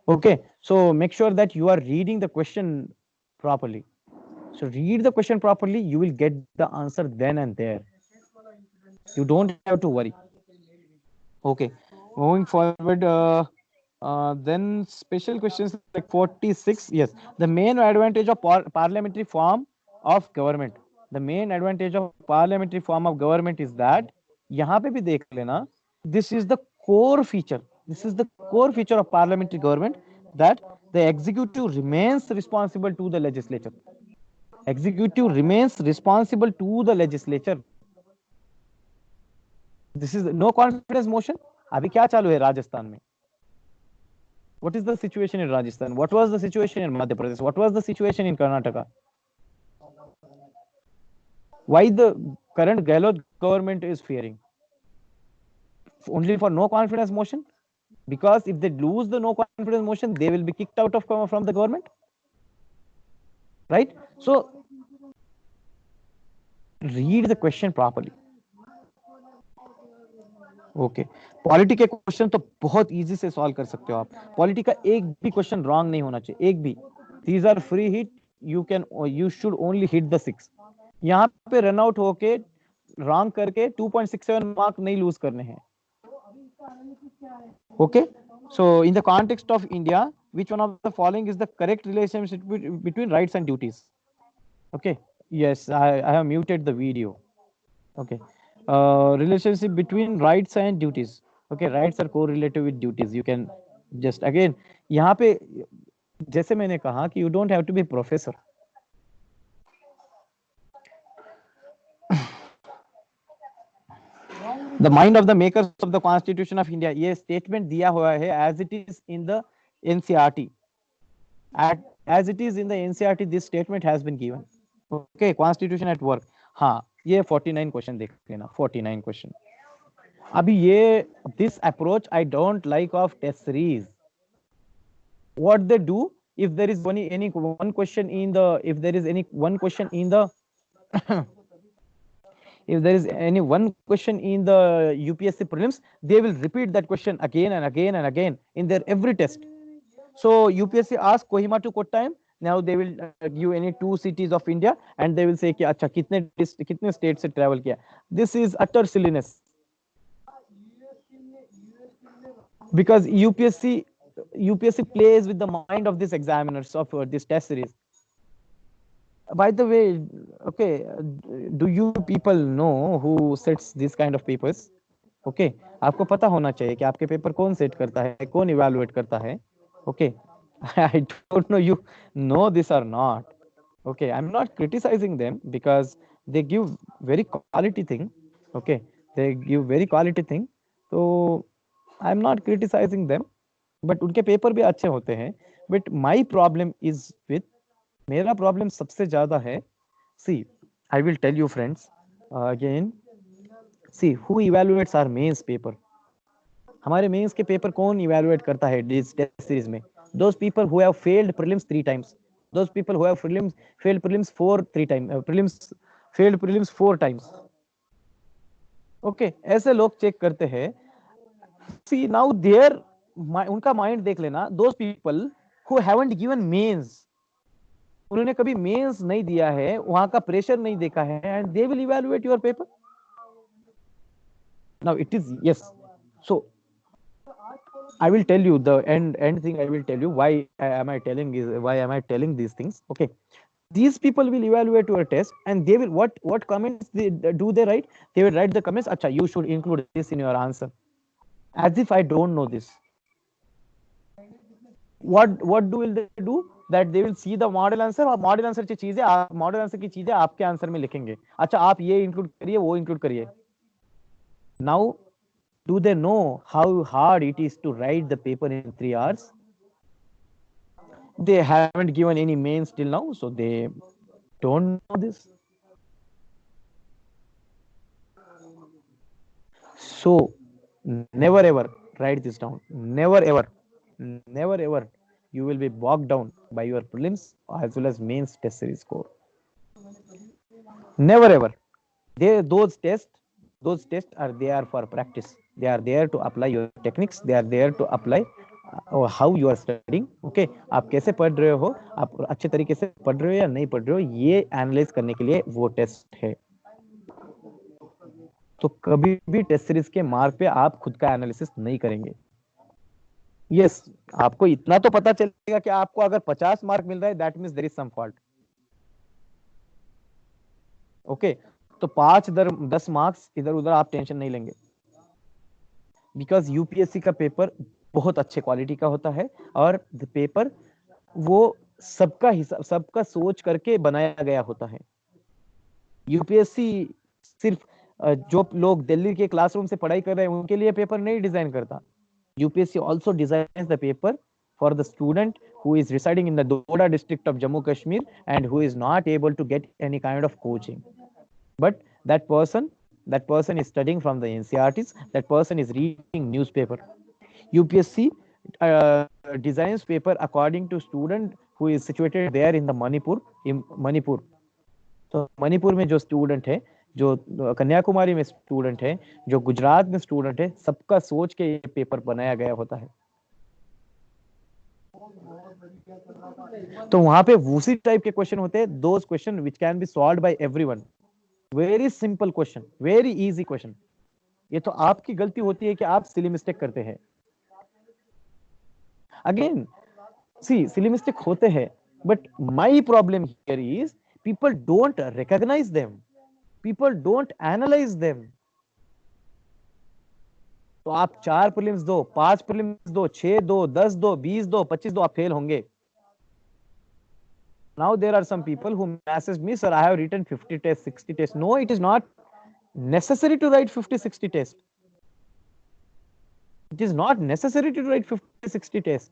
Okay, so make sure that you are reading the question properly. So read the question properly, you will get the answer then and there. You don't have to worry. Okay, moving forward, then special questions like 46. Yes, the main advantage of parliamentary form of government. The main advantage of parliamentary form of government is that यहाँ पे भी देख लेना. This is the core feature. This is the core feature of parliamentary government, that the executive remains responsible to the legislature. Executive remains responsible to the legislature. This is no confidence motion. अभी क्या चालू है राजस्थान में? What is the situation in Rajasthan? What was the situation in Madhya Pradesh? What was the situation in Karnataka? Why the current Gehlot government is fearing? Only for no confidence motion? Because if they lose the no confidence motion, they will be kicked out of from the government, right? So read the question properly. Okay, polity के question तो बहुत easy से solve कर सकते हो आप. Polity का एक भी क्वेश्चन रॉन्ग नहीं होना चाहिए, एक भी. These are free hit. You should only hit the 6. यहाँ पे रन आउट होके रॉन्ग करके 2.67 मार्क नहीं लूज करने हैं. Okay, so in the context of India, which one of the following is the correct relationship between rights and duties? Okay, yes, I have muted the video. Okay, relationship between rights and duties. Okay, rights are correlated with duties. You can just again यहाँ पे जैसे मैंने कहा कि you don't have to be professor. The mind of the makers of the Constitution of India. ये statement दिया हुआ है as it is in the NCRT. As it is in the NCRT, this statement has been given. Okay, Constitution at work. हाँ, ये 49 question देख लेना. 49 question. अभी ये this approach I don't like of test series. What they do, if there is any one question in the, if there is any one question in the if there is any one question in the UPSC prelims, they will repeat that question again and again and again in their every test. So UPSC asks Kohima to Kottayam. Now they will give any 2 cities of India and they will say कि अच्छा कितने states से travel किया. This is utter silliness. Because UPSC plays with the mind of these examiners of this test series. By the way, okay, do you people know who sets this kind of papers? Okay, आपको पता होना चाहिए कि आपके paper कौन set करता है, कौन इवैल्यूएट करता है. Okay, I don't know you know this or not. Okay, I'm not criticizing them because they give very quality thing. Okay, they give very quality thing. So I'm not criticizing them, but उनके paper भी अच्छे होते हैं. But my problem is with, मेरा problem सबसे ज्यादा है. See, I will tell you friends, again, see who evaluates our mains paper. हमारे मेंस के पेपर कौन इवैल्यूएट करता है दिस टेस्ट सीरीज में? Those people who have failed prelims 3 times. Those people who have failed prelims 3 times. Failed prelims 4 times. Okay, ऐसे लोग check करते हैं. See now their उनका माइंड देख लेना. Those people who haven't given mains, उन्होंने कभी मेंस नहीं दिया है, वहां का प्रेशर नहीं देखा है, and they will evaluate your paper. Now it is yes. So I will tell you the end thing. I will tell you why am I telling these things. Okay, these people will evaluate your test and they will what comments do they write? They will write the comments. Acha, you should include this in your answer. As if I don't know this. What will they do? That they will see the model answer और model answer की चीजें model answer की चीजें आपके answer में लिखेंगे. अच्छा, आप ये इंक्लूड करिए, वो इंक्लूड करिए. Now, do they know how hard it is to write the paper in 3 hours? They haven't given any mains till now, so they don't know this. So never ever write this down. Never ever, never ever you will be bogged down by your prelims as well as mains test series score. Never ever. Those tests are there for practice. They are there to apply your techniques. They are there to apply how you are studying. Okay, आप कैसे पढ़ रहे हो, आप अच्छे तरीके से पढ़ रहे हो या नहीं पढ़ रहे हो, ये एनालाइज करने के लिए वो टेस्ट है. तो कभी भी टेस्ट सीरीज के मार्क पे आप खुद का एनालिसिस नहीं करेंगे. यस, आपको इतना तो पता चलेगा कि आपको अगर 50 मार्क मिल रहा है, that means there is some fault. Okay, तो 5-10 मार्क्स इधर उधर आप टेंशन नहीं लेंगे, बिकॉज यूपीएससी का पेपर बहुत अच्छे क्वालिटी का होता है और द पेपर वो सबका हिसाब, सबका सोच करके बनाया गया होता है. यूपीएससी सिर्फ जो लोग दिल्ली के क्लासरूम से पढ़ाई कर रहे हैं उनके लिए पेपर नहीं डिजाइन करता. UPSC also designs the paper for the student who is residing in the Doda district of Jammu Kashmir and who is not able to get any kind of coaching. But that person is studying from the NCERTs, that person is reading newspaper. UPSC designs paper according to student who is situated there in the Manipur. तो मणिपुर में जो student है, जो कन्याकुमारी में student है, जो गुजरात में student है, सबका सोच के ये पेपर बनाया गया होता है. तो वहां पे उसी टाइप के क्वेश्चन होते हैं, those question which can be solved by everyone. Very simple question, very easy question. ये तो आपकी गलती होती है कि आप सिली मिस्टेक करते हैं. अगेन सी, सिली मिस्टेक होते हैं, but my problem here is people don't recognize them, people don't analyze them. तो आप 4 प्रीलिम्स दो, 5 प्रीलिम्स दो, 6 दो, 10 दो, 20 दो, 25 दो, आप फेल होंगे. Now there are some people who message me, sir, I have written 50 tests, 60 tests. No, it is not necessary to write 50-60 tests. It is not necessary to write 50-60 tests.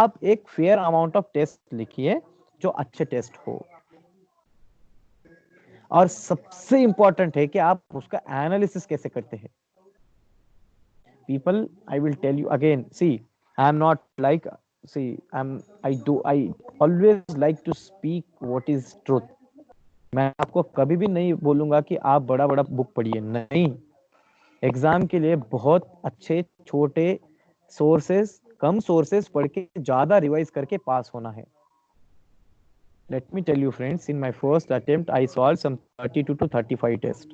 आप एक fair amount of test लिखिए जो अच्छे test हो, और सबसे important है कि आप उसका एनालिसिस कैसे करते हैं. People, I will tell you again, see, I am not like, see, I always like to speak what is truth. मैं आपको कभी भी नहीं बोलूंगा कि आप बड़ा बड़ा बुक पढ़िए, नहीं. एग्जाम के लिए बहुत अच्छे छोटे सोर्सेस, कम सोर्सेस पढ़ के ज्यादा रिवाइज करके पास होना है. Let me tell you friends, in my first attempt I solved some 32 to 35 test.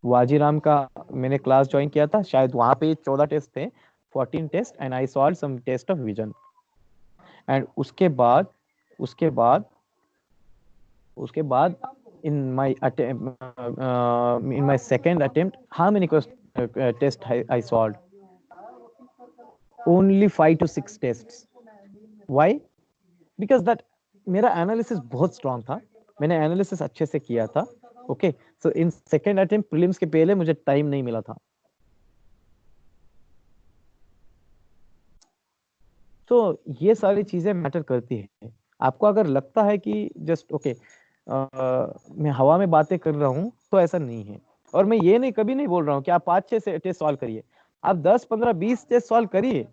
Vajiram का मैंने क्लास ज्वाइन किया था, शायद वहां पे 14 टेस्ट थे, 14 test, and I solve some test of vision. And उसके बाद in my second attempt, how many tests I solved? Only 5 to 6 tests. Why? Because that मेरा एनालिसिस बहुत स्ट्रांग था, मैंने एनालिसिस अच्छे से किया था. Okay, so in second attempt prelims के पहले मुझे टाइम नहीं मिला था. तो ये सारी चीजें मैटर करती है. आपको अगर लगता है कि जस्ट ओके मैं हवा में बातें कर रहा हूं, तो ऐसा नहीं है. और मैं ये नहीं, कभी नहीं बोल रहा हूं कि आप 5-6 टेस्ट सॉल्व करिए, आप 10, 15, 20 टेस्ट सॉल्व करिए,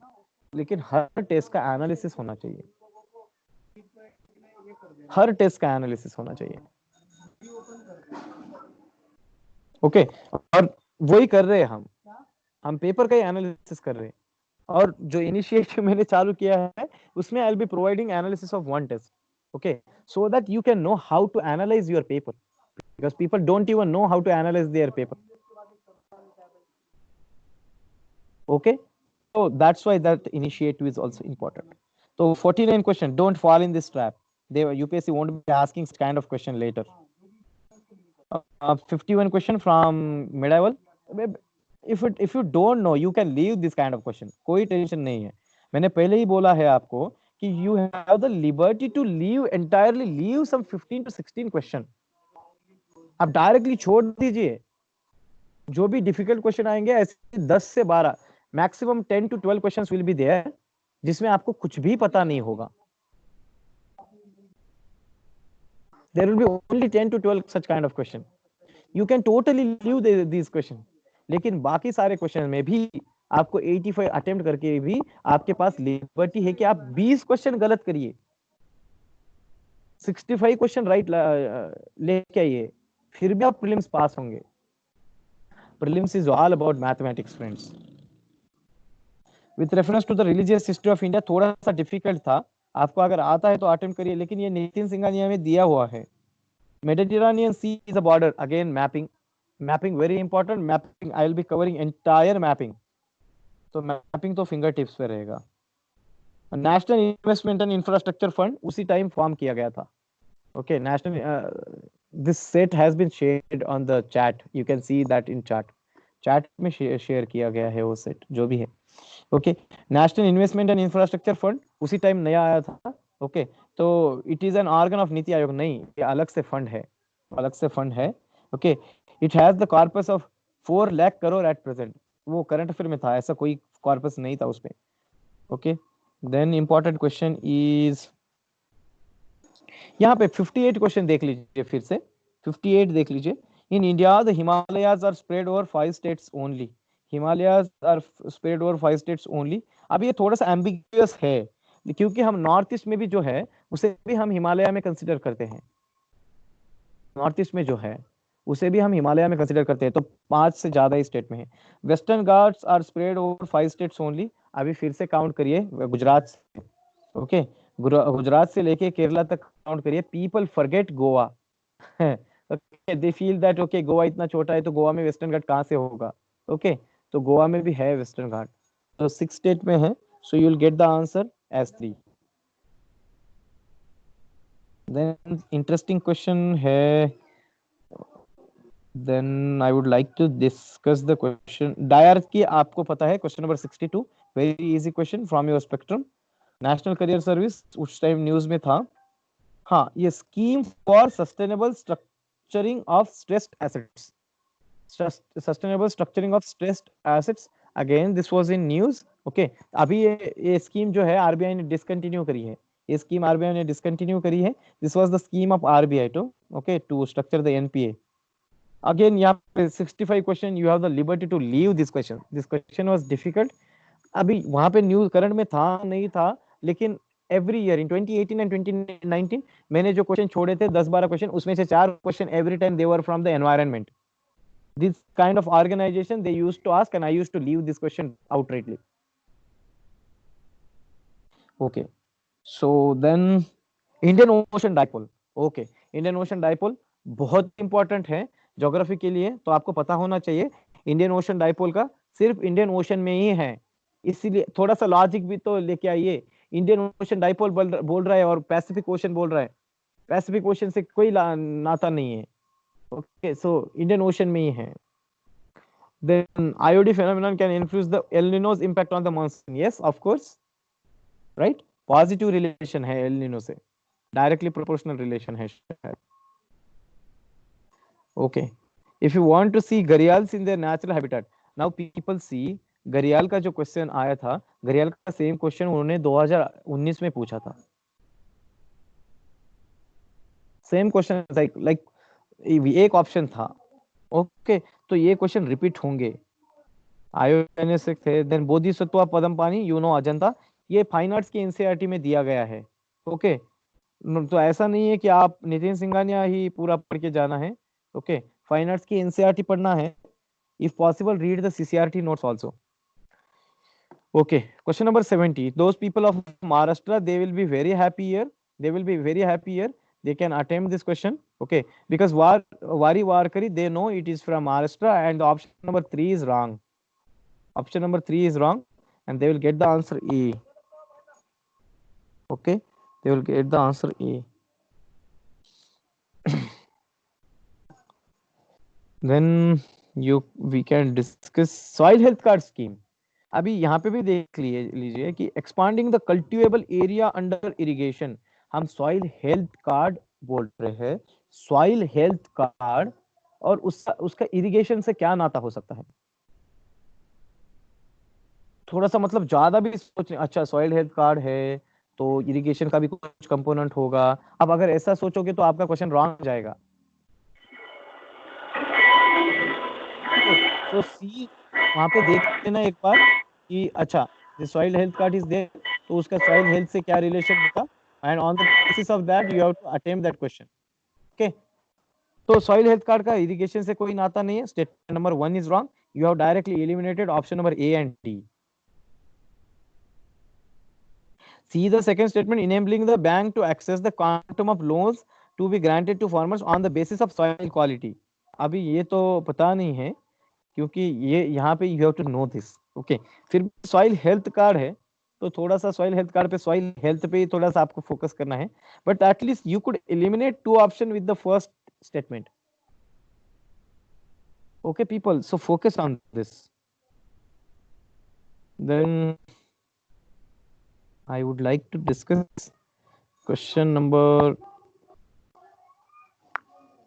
लेकिन हर टेस्ट का एनालिसिस होना चाहिए. हर टेस्ट का एनालिसिस होना चाहिए. ओके, और वही कर रहे हैं हम पेपर का ही एनालिसिस कर रहे हैं. और जो इनिशिएटिव मैंने चालू किया है उसमें I will be providing analysis of one test. Okay, so that you can know how to analyze your paper, because people don't even know how to analyze their paper. Okay, so that's why that initiative is also important. So 49 question, don't fall in this trap. UPSC won't be asking this kind of question later. 51 question from medieval. If you don't know, you can leave this kind of question. कोई tension नहीं है. मैंने पहले ही बोला है आपको कि you have the liberty to leave some 15 to 16 question. आप डायरेक्टली छोड़ दीजिए. जो भी डिफिकल्ट क्वेश्चन आएंगे ऐसे 10 से 12, maximum 10 to 12 questions will be there, जिसमें आपको कुछ भी पता नहीं होगा. There will be only 10 to 12 such kind of question. You can totally leave these questions. लेकिन बाकी सारे क्वेश्चन में भी आपको 85 अटेम्प्ट करके भी आपके पास लिबर्टी है कि आप 20 क्वेश्चन गलत करिए, 65 क्वेश्चन राइट लेके आइए, फिर भी आप प्रीलिम्स पास होंगे। Prelims is all about mathematics friends. With reference to the religious history of India थोड़ा सा डिफिकल्ट था, आपको अगर आता है तो अटेम्प्ट करिए, लेकिन ये नितिन सिंघानिया में दिया हुआ है। Mediterranean sea is a border, again mapping, mapping very important, mapping I will be covering entire mapping, तो मैपिंग तो फिंगर टिप्स पे रहेगा। National investment and infrastructure fund उसी टाइम फॉर्म किया गया था। Okay, national this set has been shared on the chat, you can see that in chat में share किया गया है वो सेट जो भी है। Okay, national investment and infrastructure fund उसी टाइम नया आया था। ओके, तो it is an organ of NITI Aayog, नहीं ये अलग से फंड है, अलग से फंड है। Okay, it has the corpus of 4 lakh crore at present, वो करंट अफेयर में था, ऐसा कोई कॉर्पस नहीं था उसमें। Okay, then important question is यहाँ पे 58 क्वेश्चन देख लीजिए, फिर से 58 देख लीजिए। In India the Himalayas are spread over 5 states only, Himalayas are spread over 5 states only. अब ये थोड़ा सा एम्बिग्यूअस है, क्योंकि हम नॉर्थ ईस्ट में भी जो है उसे भी हम हिमालय में कंसिडर करते हैं, नॉर्थ ईस्ट में जो है उसे भी हम हिमालय में कंसिडर करते हैं, तो 5 से ज्यादा ही स्टेट में है। Western Ghats are spread over 5 states only, अभी फिर से काउंट करिए गुजरात से। ओके, गुजरात से लेके केरला तक काउंट करिए। People forget Goa, they feel that okay Goa इतना छोटा है तो गोवा में वेस्टर्न घाट कहाँ से होगा। ओके, तो गोवा में भी है वेस्टर्न घाट, तो 6 स्टेट में है, so you will get the answer as 3। Then interesting question है, then I would like to discuss the question डायर की, आपको पता है question number 62, very easy question from your spectrum. National career service उस टाइम न्यूज में था। हाँ, ये scheme for sustainable structuring of stressed assets, sustainable structuring of stressed assets, again this was in news. Okay, अभी ये scheme जो है RBI ने डिसकंटिन्यू करी है, ये स्कीम आरबीआई ने डिसकंटिन्यू करी है। This was the scheme of RBI to okay to structure the NPA. अगेन यहाँ पे 65 question, you have the liberty to leave this question, this question was difficult. अभी वहां पे न्यूज करंट में था नहीं था, लेकिन एवरी ईयर इन 2018 एंड 2019 मैंने जो क्वेश्चन छोड़े थे 10-12 क्वेश्चन, उसमें से 4 question every time they were from the environment, this kind of organization they used to ask and I used to leave this question outrightly. Okay, so then Indian Ocean Dipole, okay, Indian Ocean Dipole बहुत important है geography के लिए, तो आपको पता होना चाहिए Indian ocean dipole का सिर्फ इंडियन ओशन में ही है, इसीलिए थोड़ा सा लॉजिक भी तो लेके आइए। इंडियन ओशन डाइपोल बोल रहा है और पैसिफिक ओशन बोल रहा है, पैसिफिक ओशन से कोई नाता नहीं है। ओके, सो इंडियन ओशन में ही है। Then IOD phenomenon can influence the El Nino's impact on the monsoon. Yes, of course, right? Positive relation है El Nino से, directly proportional relation है शायद। Okay, if you want to see gharials in their natural habitat, now people see घड़ियाल का जो question आया था, घड़ियाल का सेम क्वेश्चन उन्होंने 2019 में पूछा था, सेम क्वेश्चन लाइक एक ऑप्शन था। ओके, तो ये क्वेश्चन रिपीट होंगे। आयोएनएस थे, then Bodhisattva Padmapani, you know Ajanta, ये फाइन आर्ट्स के एनसीईआरटी में दिया गया है। ओके, तो ऐसा नहीं है कि आप नितिन सिंघानिया ही पूरा पढ़ के जाना है। ओके, फाइन आर्ट्स की एनसीईआरटी पढ़ना है, if possible read the CCRT notes also. Okay, question number 70, those people of Maharashtra they will be very happy here, they will be very happy here, they can attempt this question, okay, because Wari Warkari, they know it is from Maharashtra, and the option number 3 is wrong, option number 3 is wrong, and they will get the answer E. Okay, they will get the answer E. Then we can discuss soil health card scheme. अभी यहाँ पे भी देख लीजिए कि expanding the cultivable area under irrigation, हम soil health card बोल रहे हैं, सॉइल हेल्थ कार्ड, और उसका इरिगेशन से क्या नाता हो सकता है। थोड़ा सा मतलब ज्यादा भी सोच, अच्छा सॉइल हेल्थ कार्ड है तो इरिगेशन का भी कुछ कंपोनेंट होगा, अब अगर ऐसा सोचोगे तो आपका क्वेश्चन रॉन्ग जाएगा। तो सी वहां पे देख लेना एक बार कि अच्छा soil health card is there, तो उसका सॉइल हेल्थ से क्या रिलेशन होगा, and on the basis of that you have to attempt that question. Okay, तो सॉइल हेल्थ कार्ड का इरिगेशन से कोई नाता नहीं है। Statement number 1 is wrong, you have directly eliminated option number A and D. See the second statement, enabling the bank to access the quantum of loans to be granted to farmers on the basis of soil quality। अभी ये तो पता नहीं है, क्योंकि ये यहाँ पे you have to know this. Okay, फिर सॉइल हेल्थ कार्ड है, तो थोड़ा सा सॉइल हेल्थ कार्ड पे, सॉइल हेल्थ पे थोड़ा सा आपको फोकस करना है, but at least you could eliminate two option with the first statement. Okay people, so focus on this. Then I would like to discuss question number,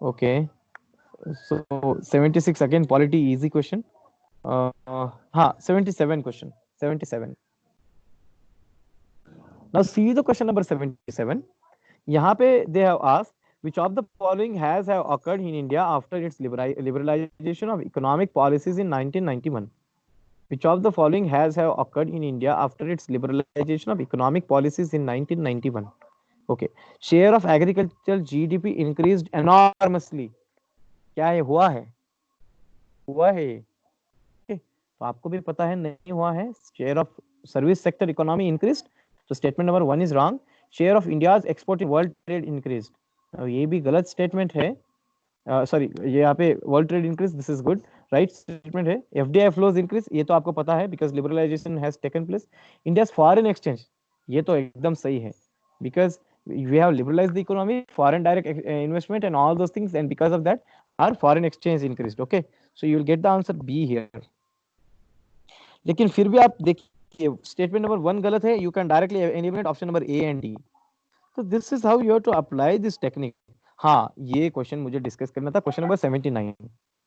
okay, so 76 again, polity easy question. 77 question, 77. Now see the question number 77. यहाँ पे they have asked which of the following have occurred in India after its liberalization of economic policies in 1991. Which of the following have occurred in India after its liberalization of economic policies in 1991? Okay, share of agricultural GDP increased enormously. क्या ये हुआ है? हुआ है ये? okay, तो आपको भी पता है नहीं हुआ है। Share of service sector economy increased, तो statement number 1 is wrong. Share of India's export in world trade increased, ये भी गलत statement है। सॉरी, ये यहाँ पे world trade increase, this is good, right statement है। एफडीआई फ्लोज इंक्रीज, ये तो आपको पता है because liberalisation has taken place. India's foreign exchange, ये तो एकदम सही है because we have liberalized the economy, foreign direct investment and all those things, and because of that our foreign exchange increased. Okay, so you will get the answer B here. लेकिन फिर भी आप देखिए स्टेटमेंट नंबर 1 गलत है, you can directly eliminate option number A and D. So this is how you have to apply this technique. हाँ, ये question मुझे डिस्कस करना था, question number 79।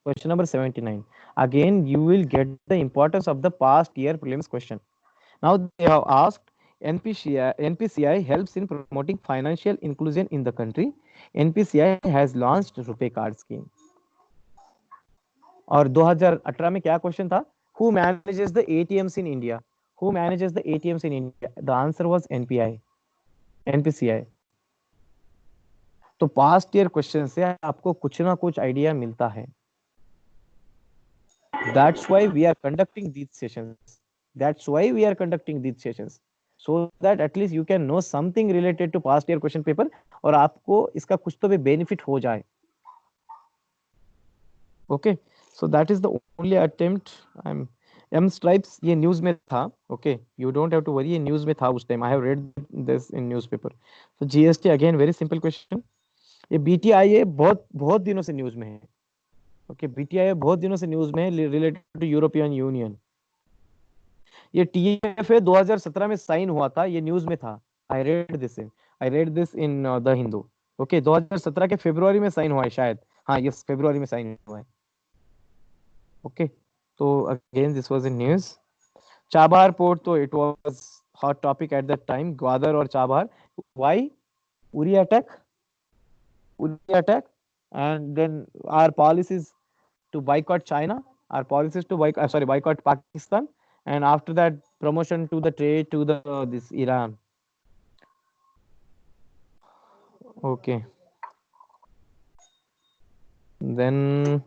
Question number 79, again you will get the importance of the past year prelims question. Now they have asked NPCI helps in promoting financial inclusion in the country. NPCI has launched RuPay card scheme. और 2018 में क्या question था? Who manages the ATMs in India? Who manages the ATMs in India? The answer was NPCI. तो past year question से आपको कुछ ना कुछ आइडिया मिलता है। That's why we are conducting these sessions. That's why we are conducting these sessions. So that at least you can know something related to past year question paper, और आपको इसका कुछ तो भी बेनिफिट हो जाए। Okay, so that is the only attempt. M stripes ये news में था। Okay, you don't have to worry, ये न्यूज में था उस time. I have read this in newspaper. So GST again very simple question. ये BTIA बहुत बहुत दिनों से न्यूज में है। ओके, BTIA बहुत दिनों से न्यूज में है रिलेटेड टू यूरोपियन यूनियन। ये TFA 2017 में साइन हुआ था, ये न्यूज में था। I read this in the Hindu. Okay, 2017 के फरवरी में साइन हुआ है शायद। हाँ, यस, फरवरी में साइन हुआ है। ओके, तो again this was in news. Chabahar port, तो it was hot topic at that time, Gwadar और Chabahar. Why? Uri attack, and then our policies to boycott China, our policies to boycott Pakistan, and after that promotion to the trade to the this Iran. Okay, then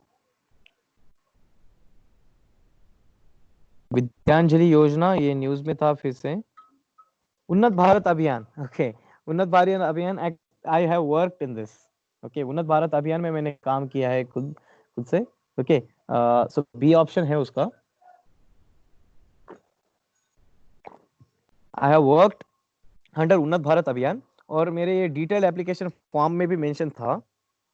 Vidyanjali योजना, ये news में था फिर से। उन्नत भारत अभियान, okay, उन्नत भारत अभियान, I have worked in this. Okay, उन्नत भारत अभियान में मैंने काम किया है खुद से। ओके, सो बी ऑप्शन है उसका। आई हैव वर्कड अंडर उन्नत भारत अभियान, और मेरे ये डिटेल एप्लीकेशन फॉर्म में भी मेंशन था।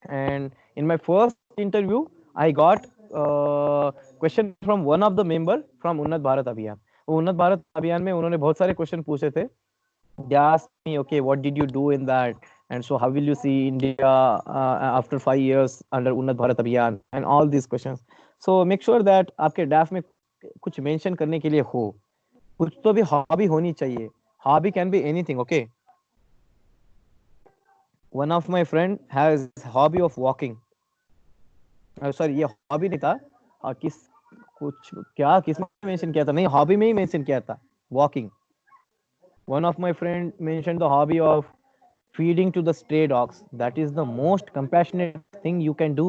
And in my first interview I got question from one of the member from उन्नत भारत अभियान। उन्नत भारत अभियान में उन्होंने बहुत सारे क्वेश्चन पूछे थे। They asked me, okay, what did you do in that, and so how will you see India after 5 years under Unnat Bharat Abhiyan, and all these questions. So make sure that आपके draft में कुछ mention करने के लिए हो, कुछ तो भी हॉबी होनी चाहिए। Hobby can be anything. Okay, one of my friend has hobby of walking. Sorry, ये हॉबी नहीं था, किस कुछ क्या किसने मेंशन किया था? नहीं, हॉबी में ही मेंशन किया था, walking. One of my friend mentioned the hobby of feeding to the stray dogs. That is the most compassionate thing you can do.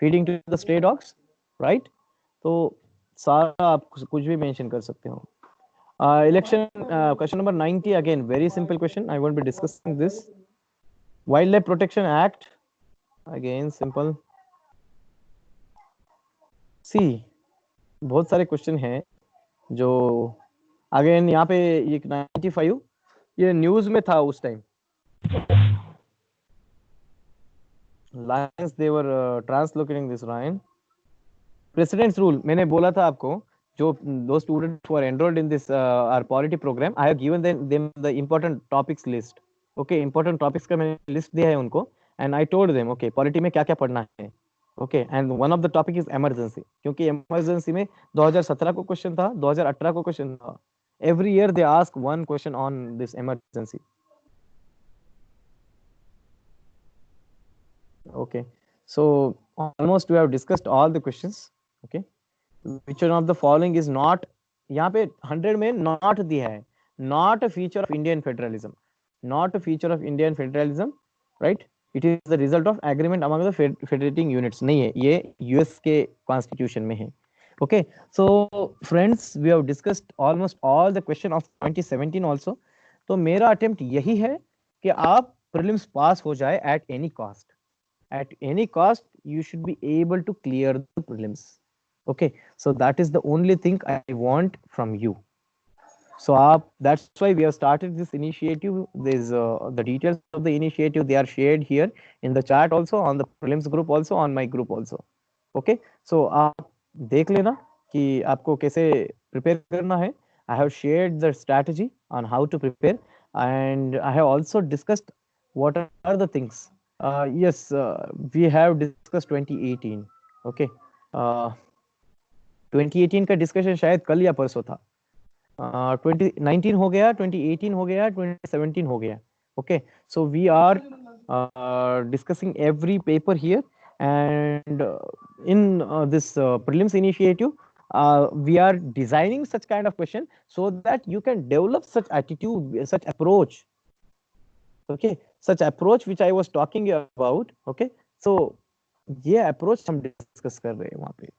Feeding to the stray dogs, right? तो सारा आप कुछ भी mention कर सकते हो. Election question number 90 again, very simple question. I won't be discussing this. Wildlife Protection Act, again simple. See, बहुत सारे क्वेश्चन हैं जो अगेन यहाँ पे ये 95 ये न्यूज में था उस time. Lions, they were translocating this Ryan. President's rule, मैंने बोला था आपको, जो those students who are enrolled in this our polity program, I have given them the important topics list. Okay, important topics का मैंने list दिया है उनको, and I told them, okay, polity में क्या क्या पढ़ना है. Okay, and one of the topic is emergency, क्योंकि emergency में 2017 को क्वेश्चन था, 2018 को क्वेश्चन था. Every year they ask one question on this emergency. Okay, so almost we have discussed all the questions. Okay, which one of the following is not, यहाँ पे 100 में not दिया है, not a feature of Indian federalism, not a feature of Indian federalism, right? It is the result of agreement among the federating units. नहीं है, ये US के constitution में है. Okay, so friends, we have discussed almost all the question of 2017 also. तो मेरा attempt यही है कि आप prelims pass हो जाए at any cost. At any cost, you should be able to clear the prelims. Okay, so that is the only thing I want from you. So that's why we have started this initiative. There's the details of the initiative, they are shared here in the chat also, on the prelims group also, on my group also. Okay, so आप देख लेना कि आपको कैसे prepare करना है. I have shared the strategy on how to prepare, and I have also discussed what are the things. Yes, we have discussed 2018. Okay, 2018 का discussion शायद कल या परसों था. 2019 हो गया, 2018 हो गया, 2017 हो गया. Okay, so we are discussing every paper here, and in this prelims initiative, we are designing such kind of question so that you can develop such attitude, such approach. Okay, such approach which I was talking about. Okay, so ये approach हम discuss कर रहे हैं वहाँ पे.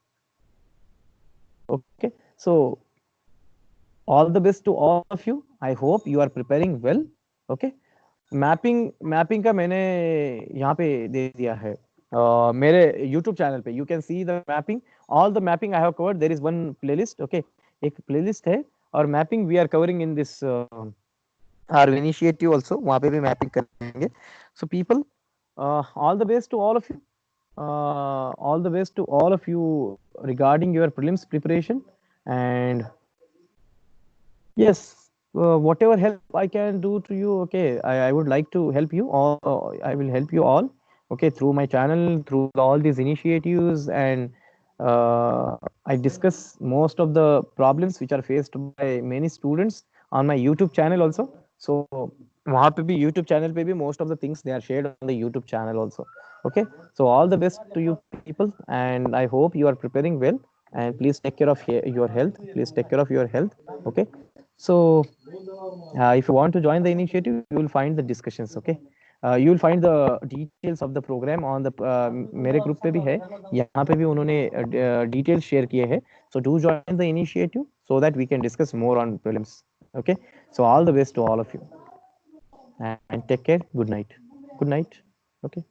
Okay, so all the best to all of you. I hope you are preparing well. Okay, mapping का मैंने यहाँ पे दे दिया है मेरे YouTube चैनल पे. You can see the mapping, all the mapping I have covered. There is one playlist. Okay, एक playlist है, और mapping we are covering in this our initiative also. वहाँ पे भी mapping करेंगे. So people, all the best to all of you. All the best to all of you regarding your prelims preparation. And yes, whatever help I can do to you, okay, I would like to help you all. I will help you all, okay, through my channel, through all these initiatives, and I discuss most of the problems which are faced by many students on my YouTube channel also. So वहाँ पे भी YouTube channel पे भी most of the things they are shared on the YouTube channel also. Okay, so all the best to you people, and I hope you are preparing well. And please take care of your health. Please take care of your health. Okay. So if you want to join the initiative, you will find the discussions. Okay, you will find the details of the program on the मेरे group पे भी है, यहाँ पे भी उन्होंने details share किए हैं. So do join the initiative so that we can discuss more on prelims. Okay, so all the best to all of you, and take care. Good night. Good night. Okay.